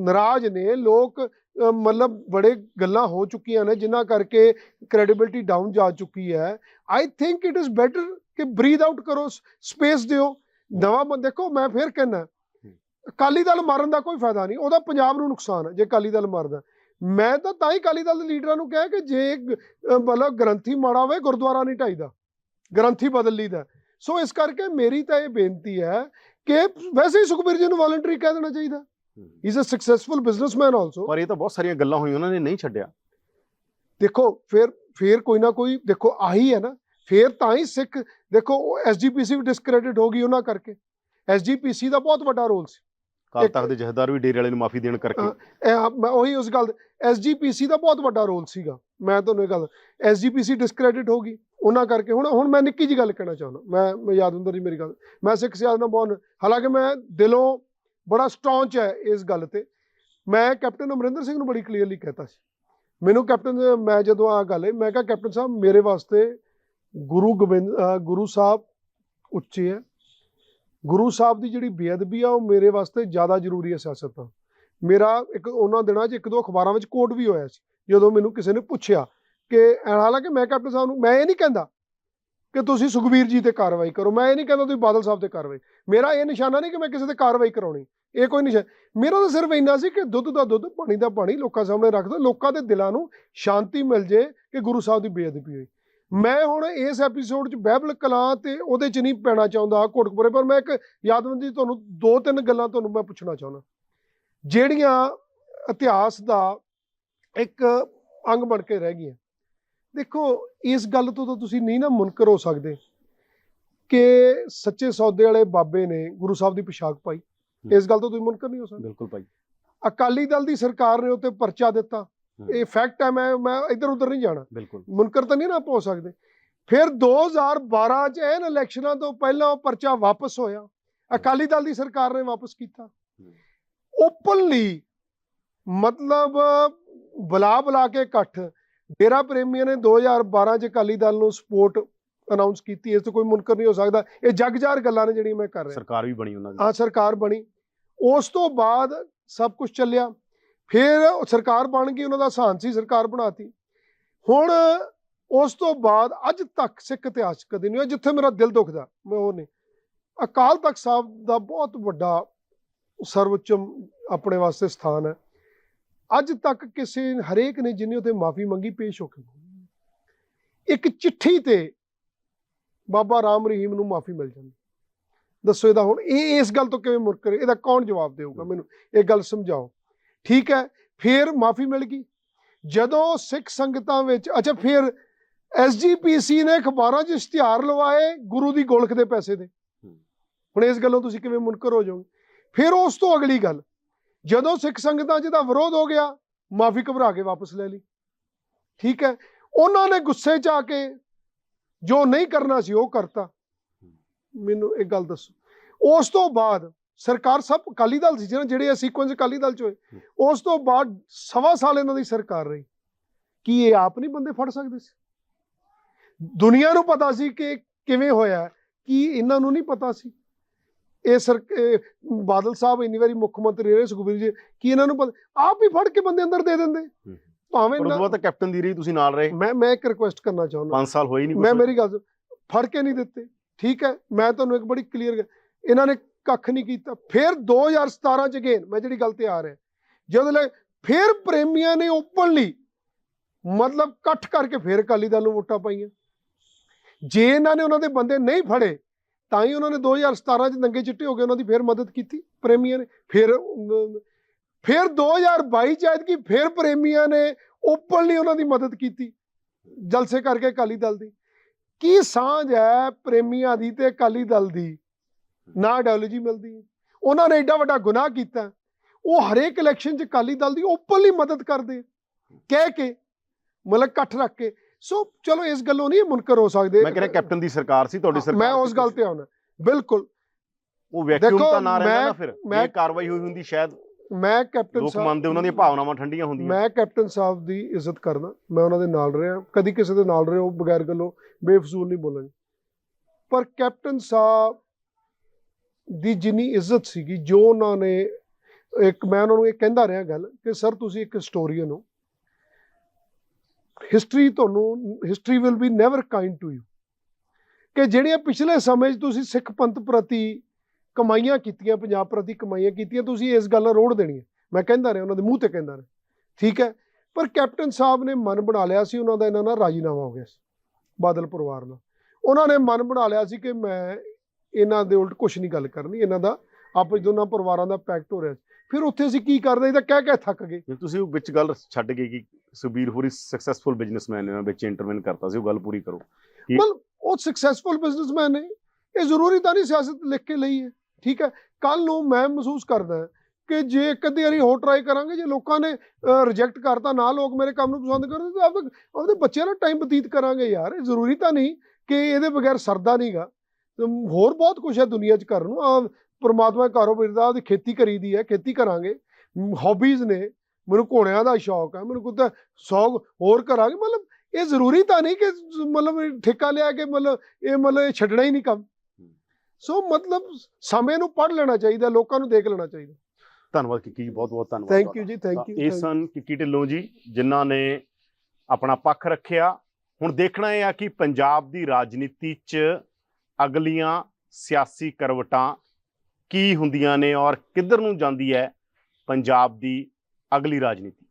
ਨਾਰਾਜ਼ ਨੇ, ਲੋਕ ਮਤਲਬ ਬੜੇ ਗੱਲਾਂ ਹੋ ਚੁੱਕੀਆਂ ਨੇ ਜਿਨ੍ਹਾਂ ਕਰਕੇ ਕ੍ਰੈਡੀਬਿਲਿਟੀ ਡਾਊਨ ਜਾ ਚੁੱਕੀ ਹੈ। I think it is better ਕਿ ਬਰੀਥ ਆਊਟ ਕਰੋ, ਸਪੇਸ ਦਿਓ, ਨਵਾਂ। ਦੇਖੋ ਮੈਂ ਫਿਰ ਕਹਿਣਾ, ਅਕਾਲੀ ਦਲ ਮਾਰਨ ਦਾ ਕੋਈ ਫਾਇਦਾ ਨਹੀਂ, ਉਹਦਾ ਪੰਜਾਬ ਨੂੰ ਨੁਕਸਾਨ ਹੈ ਜੇ ਅਕਾਲੀ ਦਲ ਮਾਰਦਾ। ਮੈਂ ਤਾਂ ਹੀ ਅਕਾਲੀ ਦਲ ਦੇ ਲੀਡਰਾਂ ਨੂੰ ਕਿਹਾ ਕਿ ਜੇ ਮਤਲਬ ਗ੍ਰੰਥੀ ਮਾੜਾ ਹੋਵੇ ਗੁਰਦੁਆਰਾ ਨਹੀਂ ਢਾਈਦਾ, ਗ੍ਰੰਥੀ ਬਦਲ ਲਈਦਾ। ਸੋ ਇਸ ਕਰਕੇ ਮੇਰੀ ਤਾਂ ਇਹ ਬੇਨਤੀ ਹੈ ਕਿ ਵੈਸੇ ਹੀ ਸੁਖਬੀਰ ਜੀ ਨੂੰ ਵਾਲੰਟਰੀ ਕਹਿ ਦੇਣਾ ਚਾਹੀਦਾ। He is a successful businessman also. ਪਰ ਇਹ ਤਾਂ ਬਹੁਤ ਸਾਰੀਆਂ ਗੱਲਾਂ ਹੋਈਆਂ, ਉਹਨਾਂ ਨੇ ਨਹੀਂ ਛੱਡਿਆ। ਦੇਖੋ ਫਿਰ ਕੋਈ ਨਾ ਕੋਈ, ਦੇਖੋ ਆਹੀ ਹੈ ਨਾ, ਫਿਰ ਤਾਂ ਹੀ ਸਿੱਖ, ਦੇਖੋ ਐਸਜੀਪੀਸੀ ਵੀ ਡਿਸਕ੍ਰੈਡਿਟ ਹੋ ਗਈ ਉਹਨਾਂ ਕਰਕੇ। ਐਸਜੀਪੀਸੀ ਦਾ ਬਹੁਤ ਵੱਡਾ ਰੋਲ ਸੀ। ਅਕਾਲ ਤਖਤ ਦੇ ਜਥੇਦਾਰ ਵੀ ਡੇਰੇ ਵਾਲੇ ਨੂੰ ਮਾਫੀ ਦੇਣ ਕਰਕੇ, ਮੈਂ ਉਹੀ ਉਸ ਗੱਲ, ਐਸਜੀਪੀਸੀ ਦਾ ਬਹੁਤ ਵੱਡਾ ਰੋਲ ਸੀਗਾ। ਮੈਂ ਤੁਹਾਨੂੰ ਇਹ ਗੱਲ, ਐਸਜੀਪੀਸੀ ਡਿਸਕ੍ਰੈਡਿਟ ਹੋ ਗਈ ਉਹਨਾਂ ਕਰਕੇ। ਹੁਣ ਮੈਂ ਨਿੱਕੀ ਜਿਹੀ ਗੱਲ ਕਹਿਣਾ ਚਾਹੁੰਦਾ, ਮੈਂ ਯਾਦਵਿੰਦਰ ਜੀ ਮੇਰੀ ਗੱਲ, ਮੈਂ ਸਿੱਖ ਸਿਆਸਤ ਨਾਲ ਬਹੁਤ, ਹਾਲਾਂਕਿ ਮੈਂ ਦਿਲੋਂ ਬੜਾ ਸਟੌਂਚ ਹੈ ਇਸ ਗੱਲ ਤੇ। ਮੈਂ ਕੈਪਟਨ ਅਮਰਿੰਦਰ ਸਿੰਘ ਨੂੰ ਬੜੀ ਕਲੀਅਰਲੀ ਕਹਿਤਾ ਸੀ, ਮੈਨੂੰ ਕੈਪਟਨ, ਮੈਂ ਜਦੋਂ ਆ ਗੱਲ ਹੈ, ਮੈਂ ਕਿਹਾ ਕੈਪਟਨ ਸਾਹਿਬ ਮੇਰੇ ਵਾਸਤੇ ਗੁਰੂ ਸਾਹਿਬ ਉੱਚੇ ਹੈ, ਗੁਰੂ ਸਾਹਿਬ ਦੀ ਜਿਹੜੀ ਬੇਅਦਬੀ ਆ ਉਹ ਮੇਰੇ ਵਾਸਤੇ ਜ਼ਿਆਦਾ ਜ਼ਰੂਰੀ ਹੈ ਸਿਆਸਤ ਤੋਂ। ਮੇਰਾ ਇੱਕ ਉਹਨਾਂ ਦਿਨਾਂ 'ਚ ਇੱਕ ਦੋ ਅਖਬਾਰਾਂ ਵਿੱਚ ਕੋਟ ਵੀ ਹੋਇਆ ਸੀ ਜਦੋਂ ਮੈਨੂੰ ਕਿਸੇ ਨੇ ਪੁੱਛਿਆ ਕਿ, ਹਾਲਾਂਕਿ ਮੈਂ ਕੈਪਟਨ ਸਾਹਿਬ ਨੂੰ, ਮੈਂ ਇਹ ਨਹੀਂ ਕਹਿੰਦਾ ਕਿ ਤੁਸੀਂ ਸੁਖਬੀਰ ਜੀ ਤੇ ਕਾਰਵਾਈ ਕਰੋ, ਮੈਂ ਇਹ ਨਹੀਂ ਕਹਿੰਦਾ ਤੁਸੀਂ ਬਾਦਲ ਸਾਹਿਬ ਤੇ ਕਾਰਵਾਈ, ਮੇਰਾ ਇਹ ਨਿਸ਼ਾਨਾ ਨਹੀਂ ਕਿ ਮੈਂ ਕਿਸੇ ਤੇ ਕਾਰਵਾਈ ਕਰਾਉਣੀ, ਇਹ ਕੋਈ ਨਿਸ਼ਾਨਾ ਮੇਰਾ ਤਾਂ ਸਿਰਫ ਇੰਨਾ ਸੀ ਕਿ ਦੁੱਧ ਦਾ ਦੁੱਧ, ਪਾਣੀ ਦਾ ਪਾਣੀ ਲੋਕਾਂ ਸਾਹਮਣੇ ਰੱਖ ਦਿਓ, ਲੋਕਾਂ ਦੇ ਦਿਲਾਂ ਨੂੰ ਸ਼ਾਂਤੀ ਮਿਲ ਜੇ ਕਿ ਗੁਰੂ ਸਾਹਿਬ ਦੀ ਬੇਅਦਬੀ ਹੋਈ। ਮੈਂ ਹੁਣ ਇਸ ਐਪੀਸੋਡ 'ਚ ਬਹਿਬਲ ਕਲਾਂ ਤੇ ਉਹਦੇ 'ਚ ਨਹੀਂ ਪੈਣਾ ਚਾਹੁੰਦਾ ਕੋਟਕਪੁਰੇ, ਪਰ ਮੈਂ ਇੱਕ ਯਾਦਵੰਦੀ ਤੁਹਾਨੂੰ 2-3 ਗੱਲਾਂ ਤੁਹਾਨੂੰ ਮੈਂ ਪੁੱਛਣਾ ਚਾਹੁੰਦਾ ਜਿਹੜੀਆਂ ਇਤਿਹਾਸ ਦਾ ਇੱਕ ਅੰਗ ਬਣ ਕੇ ਰਹਿ ਗਈਆਂ। ਦੇਖੋ, ਇਸ ਗੱਲ ਤੋਂ ਤਾਂ ਤੁਸੀਂ ਨਹੀਂ ਨਾ ਮੁਨਕਰ ਹੋ ਸਕਦੇ ਕਿ ਸੱਚੇ ਸੌਦੇ ਵਾਲੇ ਬਾਬੇ ਨੇ ਗੁਰੂ ਸਾਹਿਬ ਦੀ ਪੁਸ਼ਾਕ ਪਾਈ। ਇਸ ਗੱਲ ਤੋਂ ਤੁਸੀਂ ਮੁਨਕਰ ਨਹੀਂ ਹੋ ਸਕਦੇ। ਬਿਲਕੁਲ ਭਾਈ। ਅਕਾਲੀ ਦਲ ਦੀ ਸਰਕਾਰ ਨੇ ਉੱਤੇ ਪਰਚਾ ਦਿੱਤਾ, ਇਹ ਫੈਕਟ ਹੈ। ਮੈਂ ਇੱਧਰ ਉੱਧਰ ਨਹੀਂ ਜਾਣਾ, ਬਿਲਕੁਲ ਮੁਨਕਰ ਤਾਂ ਨਹੀਂ ਨਾ ਹੋ ਸਕਦੇ। ਫਿਰ 2012 ਚ ਇਹਨਾਂ ਇਲੈਕਸ਼ਨਾਂ ਤੋਂ ਪਹਿਲਾਂ ਉਹ ਪਰਚਾ ਵਾਪਸ ਹੋਇਆ, ਅਕਾਲੀ ਦਲ ਦੀ ਸਰਕਾਰ ਨੇ ਵਾਪਸ ਕੀਤਾ ਓਪਨਲੀ, ਮਤਲਬ ਬੁਲਾ ਕੇ ਇਕੱਠ। ਡੇਰਾ ਪ੍ਰੇਮੀਆਂ ਨੇ 2012 ਚ ਅਕਾਲੀ ਦਲ ਨੂੰ ਸਪੋਰਟ ਅਨਾਉਂਸ ਕੀਤੀ। ਇਸ ਤੋਂ ਕੋਈ ਮੁਨਕਰ ਨਹੀਂ ਹੋ ਸਕਦਾ। ਇਹ ਜਗਜਾਰ ਗੱਲਾਂ ਨੇ ਜਿਹੜੀਆਂ ਮੈਂ ਕਰ ਰਿਹਾ। ਸਰਕਾਰ ਵੀ ਬਣੀ ਉਹਨਾਂ ਦੀ। ਹਾਂ, ਸਰਕਾਰ ਬਣੀ, ਉਸ ਤੋਂ ਬਾਅਦ ਸਭ ਕੁਝ ਚੱਲਿਆ। ਫਿਰ ਸਰਕਾਰ ਬਣ ਗਈ, ਉਹਨਾਂ ਦਾ ਸਾਂਸੀ ਸਰਕਾਰ ਬਣਾਤੀ। ਹੁਣ ਉਸ ਤੋਂ ਬਾਅਦ ਅੱਜ ਤੱਕ ਸਿੱਖ ਇਤਿਹਾਸ 'ਚ ਕਦੇ ਨਹੀਂ ਹੋਇਆ, ਜਿੱਥੇ ਮੇਰਾ ਦਿਲ ਦੁਖਦਾ ਮੈਂ ਉਹ ਨਹੀਂ। ਅਕਾਲ ਤਖਤ ਸਾਹਿਬ ਦਾ ਬਹੁਤ ਵੱਡਾ ਸਰਵਉੱਚਮ ਆਪਣੇ ਵਾਸਤੇ ਸਥਾਨ ਹੈ। ਅੱਜ ਤੱਕ ਕਿਸੇ ਹਰੇਕ ਨੇ ਜਿਹਨੇ ਉੱਥੇ ਮਾਫੀ ਮੰਗੀ ਪੇਸ਼ ਹੋ ਕੇ, ਇੱਕ ਚਿੱਠੀ ਤੇ ਬਾਬਾ ਰਾਮ ਰਹੀਮ ਨੂੰ ਮਾਫੀ ਮਿਲ ਜਾਂਦੀ। ਦੱਸੋ ਇਹਦਾ ਹੁਣ ਇਹ ਇਸ ਗੱਲ ਤੋਂ ਕਿਵੇਂ ਮੁਨਕਰ? ਇਹਦਾ ਕੌਣ ਜਵਾਬ ਦੇਊਗਾ ਮੈਨੂੰ? ਇਹ ਗੱਲ ਸਮਝਾਓ। ਠੀਕ ਹੈ, ਫਿਰ ਮਾਫੀ ਮਿਲ ਗਈ। ਜਦੋਂ ਸਿੱਖ ਸੰਗਤਾਂ ਵਿੱਚ ਅੱਛਾ, ਫਿਰ SGPC ਨੇ ਅਖਬਾਰਾਂ 'ਚ ਇਸ਼ਤਿਹਾਰ ਲਵਾਏ ਗੁਰੂ ਦੀ ਗੋਲਖ ਦੇ ਪੈਸੇ ਦੇ। ਹੁਣ ਇਸ ਗੱਲੋਂ ਤੁਸੀਂ ਕਿਵੇਂ ਮੁਨਕਰ ਹੋ ਜਾਓਗੇ? ਫਿਰ ਉਸ ਤੋਂ ਅਗਲੀ ਗੱਲ, ਜਦੋਂ ਸਿੱਖ ਸੰਗਤਾਂ 'ਚ ਦਾ ਵਿਰੋਧ ਹੋ ਗਿਆ, ਮਾਫੀ ਘਬਰਾ ਕੇ ਵਾਪਸ ਲੈ ਲਈ। ਠੀਕ ਹੈ, ਉਹਨਾਂ ਨੇ ਗੁੱਸੇ 'ਚ ਆ ਕੇ ਜੋ ਨਹੀਂ ਕਰਨਾ ਸੀ ਉਹ ਕਰਤਾ। ਮੈਨੂੰ ਇੱਕ ਗੱਲ ਦੱਸੋ, ਉਸ ਤੋਂ ਬਾਅਦ ਸਰਕਾਰ ਸਭ ਅਕਾਲੀ ਦਲ ਸੀ ਜਿਹੜੇ ਸੀਕੁਐਂਸ ਅਕਾਲੀ ਦਲ 'ਚ ਹੋਏ। ਉਸ ਤੋਂ ਬਾਅਦ 1.25 ਸਾਲ ਇਹਨਾਂ ਦੀ ਸਰਕਾਰ ਰਹੀ। ਕੀ ਇਹ ਆਪ ਨਹੀਂ ਬੰਦੇ ਫੜ ਸਕਦੇ ਸੀ? ਦੁਨੀਆ ਨੂੰ ਪਤਾ ਸੀ ਕਿ ਕਿਵੇਂ ਹੋਇਆ, ਕੀ ਇਹਨਾਂ ਨੂੰ ਨਹੀਂ ਪਤਾ ਸੀ? ਇਹ ਬਾਦਲ ਸਾਹਿਬ ਇੰਨੀ ਵਾਰੀ ਮੁੱਖ ਮੰਤਰੀ ਰਹੇ, ਸੁਖਬੀਰ ਜੀ, ਕੀ ਇਹਨਾਂ ਨੂੰ ਪਤਾ? ਆਪ ਹੀ ਫੜ ਕੇ ਬੰਦੇ ਅੰਦਰ ਦੇ ਦਿੰਦੇ। ਭਾਵੇਂ ਤਾਂ ਕੈਪਟਨ ਦੀ ਰਹੀ ਤੁਸੀਂ ਨਾਲ ਰਹੇ। ਮੈਂ ਇੱਕ ਰਿਕੁਐਸਟ ਕਰਨਾ ਚਾਹੁੰਦਾ, 5 ਸਾਲ ਹੋਏ ਨਹੀਂ, ਮੈਂ ਮੇਰੀ ਗੱਲ ਫੜ ਕੇ ਨਹੀਂ ਦਿੱਤੇ। ਠੀਕ ਹੈ, ਮੈਂ ਤੁਹਾਨੂੰ ਇੱਕ ਬੜੀ ਕਲੀਅਰ, ਇਹਨਾਂ ਨੇ ਕੱਖ ਨਹੀਂ ਕੀਤਾ। ਫਿਰ 2017 ਚ ਅਗੇਨ ਮੈਂ ਜਿਹੜੀ ਗੱਲ ਤੇ ਆ ਰਿਹਾ, ਜਦੋਂ ਫਿਰ ਪ੍ਰੇਮੀਆਂ ਨੇ ਓਪਨਲੀ ਮਤਲਬ ਇਕੱਠ ਕਰਕੇ ਫਿਰ ਅਕਾਲੀ ਦਲ ਨੂੰ ਵੋਟਾਂ ਪਾਈਆਂ। ਜੇ ਇਹਨਾਂ ਨੇ ਉਹਨਾਂ ਦੇ ਬੰਦੇ ਨਹੀਂ ਫੜੇ ਤਾਂ ਹੀ ਉਹਨਾਂ ਨੇ 2017 ਚ ਨੰਗੇ ਚਿੱਟੇ ਹੋ ਗਏ, ਉਹਨਾਂ ਦੀ ਫਿਰ ਮਦਦ ਕੀਤੀ ਪ੍ਰੇਮੀਆਂ ਨੇ। ਫਿਰ 2022 ਚ ਐਤਕੀ ਫਿਰ ਪ੍ਰੇਮੀਆਂ ਨੇ ਓਪਨਲੀ ਉਹਨਾਂ ਦੀ ਮਦਦ ਕੀਤੀ, ਜਲਸੇ ਕਰਕੇ ਅਕਾਲੀ ਦਲ ਦੀ। ਕੀ ਸਾਂਝ ਹੈ ਪ੍ਰੇਮੀਆਂ ਦੀ ਤੇ ਅਕਾਲੀ ਦਲ ਦੀ? ਨਾ ਆਈਡੀਓਲੋਜੀ ਮਿਲਦੀ ਹੈ। ਉਹਨਾਂ ਨੇ ਏਡਾ ਵੱਡਾ ਗੁਨਾਹ ਕੀਤਾ, ਉਹ ਹਰੇਕ ਇਲੈਕਸ਼ਨ 'ਚ ਅਕਾਲੀ ਦਲ ਦੀ ਓਪਨਲੀ ਮਦਦ ਕਰਦੇ, ਕਹਿ ਕੇ, ਮਤਲਬ ਇਕੱਠ ਰੱਖ ਕੇ। ਸੋ ਚਲੋ ਇਸ ਗੱਲੋਂ ਨਹੀਂ ਮੁਨਕਰ ਹੋ ਸਕਦੇ। ਮੈਂ ਕਹਿੰਦਾ ਕੈਪਟਨ ਦੀ ਸਰਕਾਰ ਸੀ ਤੁਹਾਡੀ ਸਰਕਾਰ, ਮੈਂ ਉਸ ਗੱਲ ਤੇ ਆਉਣਾ ਬਿਲਕੁਲ। ਉਹ ਵੈਕਿਊਮ ਤਾਂ ਨਾ ਰਹਿੰਦਾ ਨਾ, ਫਿਰ ਇਹ ਕਾਰਵਾਈ ਹੋਈ ਹੁੰਦੀ ਸ਼ਾਇਦ। ਮੈਂ ਕੈਪਟਨ ਲੋਕ ਮੰਨਦੇ, ਉਹਨਾਂ ਦੀਆਂ ਭਾਵਨਾਵਾਂ ਠੰਡੀਆਂ ਹੁੰਦੀਆਂ। ਮੈਂ ਕੈਪਟਨ ਸਾਹਿਬ ਦੀ ਇੱਜ਼ਤ ਕਰਦਾ, ਮੈਂ ਉਹਨਾਂ ਦੇ ਨਾਲ ਰਿਹਾ, ਕਦੀ ਕਿਸੇ ਦੇ ਨਾਲ ਰਿਹਾ ਉਹ ਬਗੈਰ ਗੱਲੋਂ ਬੇਫਜ਼ੂਲ ਨਹੀਂ ਬੋਲਾਂਗੇ। ਪਰ ਕੈਪਟਨ ਸਾਹਿਬ ਦੀ ਜਿੰਨੀ ਇੱਜ਼ਤ ਸੀਗੀ, ਜੋ ਉਹਨਾਂ ਨੇ ਮੈਂ ਉਹਨਾਂ ਨੂੰ ਇਹ ਕਹਿੰਦਾ ਰਿਹਾ ਗੱਲ ਕਿ ਸਰ ਤੁਸੀਂ ਇੱਕ ਹਿਸਟੋਰੀਅਨ ਹੋ, history will be never kind to you, ਕਿ ਜਿਹੜੀਆਂ ਪਿਛਲੇ ਸਮੇਂ 'ਚ ਤੁਸੀਂ ਸਿੱਖ ਪੰਥ ਪ੍ਰਤੀ ਕਮਾਈਆਂ ਕੀਤੀਆਂ, ਪੰਜਾਬ ਪ੍ਰਤੀ ਕਮਾਈਆਂ ਕੀਤੀਆਂ, ਤੁਸੀਂ ਇਸ ਗੱਲ ਨਾਲ ਰੋੜ ਦੇਣੀ ਹੈ। ਮੈਂ ਕਹਿੰਦਾ ਰਿਹਾ, ਉਹਨਾਂ ਦੇ ਮੂੰਹ ਤੇ ਕਹਿੰਦਾ ਰਿਹਾ। ਠੀਕ ਹੈ, ਪਰ ਕੈਪਟਨ ਸਾਹਿਬ ਨੇ ਮਨ ਬਣਾ ਲਿਆ ਸੀ, ਉਹਨਾਂ ਦਾ ਇਹਨਾਂ ਨਾਲ ਰਾਜੀਨਾਮਾ ਹੋ ਗਿਆ ਸੀ ਬਾਦਲ ਪਰਿਵਾਰ ਨਾਲ। ਉਹਨਾਂ ਨੇ ਮਨ ਬਣਾ ਲਿਆ ਸੀ ਕਿ ਮੈਂ ਇਹਨਾਂ ਦੇ ਉਲਟ ਕੁਛ ਨਹੀਂ ਗੱਲ ਕਰਨੀ, ਇਹਨਾਂ ਦਾ ਆਪਸ ਦੋਨਾਂ ਪਰਿਵਾਰਾਂ ਦਾ ਪੈਕਟ ਹੋ ਰਿਹਾ ਸੀ। ਫਿਰ ਉੱਥੇ ਅਸੀਂ ਕੀ ਕਰਦੇ, ਇਹ ਤਾਂ ਕਹਿ ਕੇ ਥੱਕ ਗਏ। ਤੁਸੀਂ ਉਹ ਵਿੱਚ ਗੱਲ ਛੱਡ ਗਏ ਕਿ ਸੁਖਬੀਰ ਹੋਰੀ ਸਕਸੈਸਫੁਲ ਬਿਜ਼ਨਸਮੈਨ ਨੇ, ਵਿੱਚ ਇੰਟਰਵੈਨ ਕਰਤਾ ਸੀ, ਉਹ ਗੱਲ ਪੂਰੀ ਕਰੋ। ਮਤਲਬ ਉਹ ਸਕਸੈਸਫੁਲ ਬਿਜ਼ਨਸਮੈਨ ਨੇ, ਇਹ ਜ਼ਰੂਰੀ ਤਾਂ ਨਹੀਂ ਸਿਆਸਤ ਲਿਖ ਕੇ ਲਈ ਹੈ। ਠੀਕ ਹੈ, ਕੱਲ ਨੂੰ ਮੈਂ ਮਹਿਸੂਸ ਕਰਦਾ ਕਿ ਜੇ ਇੱਕ ਅੱਧੀ ਵਾਰੀ ਹੋਰ ਟਰਾਈ ਕਰਾਂਗੇ, ਜੇ ਲੋਕਾਂ ਨੇ ਰਿਜੈਕਟ ਕਰਤਾ, ਨਾ ਲੋਕ ਮੇਰੇ ਕੰਮ ਨੂੰ ਪਸੰਦ ਕਰਦੇ, ਤਾਂ ਆਪਦੇ ਬੱਚਿਆਂ ਨਾਲ ਟਾਈਮ ਬਤੀਤ ਕਰਾਂਗੇ ਯਾਰ। ਇਹ ਜ਼ਰੂਰੀ ਤਾਂ ਨਹੀਂ ਕਿ ਇਹਦੇ ਬਗੈਰ ਸਰਦਾ ਨਹੀਂਗਾ। ਹੋਰ ਬਹੁਤ ਕੁਛ ਹੈ ਦੁਨੀਆ 'ਚ ਕਰਨ ਨੂੰ। ਪਰਮਾਤਮਾ ਕਾਰੋਬਾਰ ਦਾ, ਉਹਦੀ ਖੇਤੀ ਕਰੀਦੀ ਹੈ, ਖੇਤੀ ਕਰਾਂਗੇ। ਹੌਬੀਜ਼ ਨੇ, ਮੈਨੂੰ ਘੋੜਿਆਂ ਦਾ ਸ਼ੌਕ ਹੈ, ਮੈਨੂੰ ਕੁੱਤਾ ਸ਼ੌਕ ਹੋਰ ਕਰਾਂਗੇ। ਮਤਲਬ ਇਹ ਜ਼ਰੂਰੀ ਤਾਂ ਨਹੀਂ ਕਿ ਮਤਲਬ ਠੇਕਾ ਲਿਆ ਕੇ ਮਤਲਬ ਇਹ ਛੱਡਣਾ ਹੀ ਨਹੀਂ ਕੰਮ। ਸੋ ਮਤਲਬ ਸਮੇਂ ਨੂੰ ਪੜ੍ਹ ਲੈਣਾ ਚਾਹੀਦਾ, ਲੋਕਾਂ ਨੂੰ ਦੇਖ ਲੈਣਾ ਚਾਹੀਦਾ। ਧੰਨਵਾਦ ਕਿੱਕੀ ਜੀ, ਬਹੁਤ ਬਹੁਤ ਧੰਨਵਾਦ। ਥੈਂਕ ਯੂ ਜੀ, ਥੈਂਕ ਯੂ। ਇਹ ਸਨ ਕਿੱਕੀ ਢਿੱਲੋਂ ਜੀ, ਜਿਨ੍ਹਾਂ ਨੇ ਆਪਣਾ ਪੱਖ ਰੱਖਿਆ। ਹੁਣ ਦੇਖਣਾ ਇਹ ਆ ਕਿ ਪੰਜਾਬ ਦੀ ਰਾਜਨੀਤੀ 'ਚ ਅਗਲੀਆਂ ਸਿਆਸੀ ਕਰਵਟਾਂ ਕੀ ਹੁੰਦੀਆਂ ਨੇ ਔਰ ਕਿੱਧਰ ਨੂੰ ਜਾਂਦੀ ਹੈ ਪੰਜਾਬ ਦੀ ਅਗਲੀ ਰਾਜਨੀਤੀ।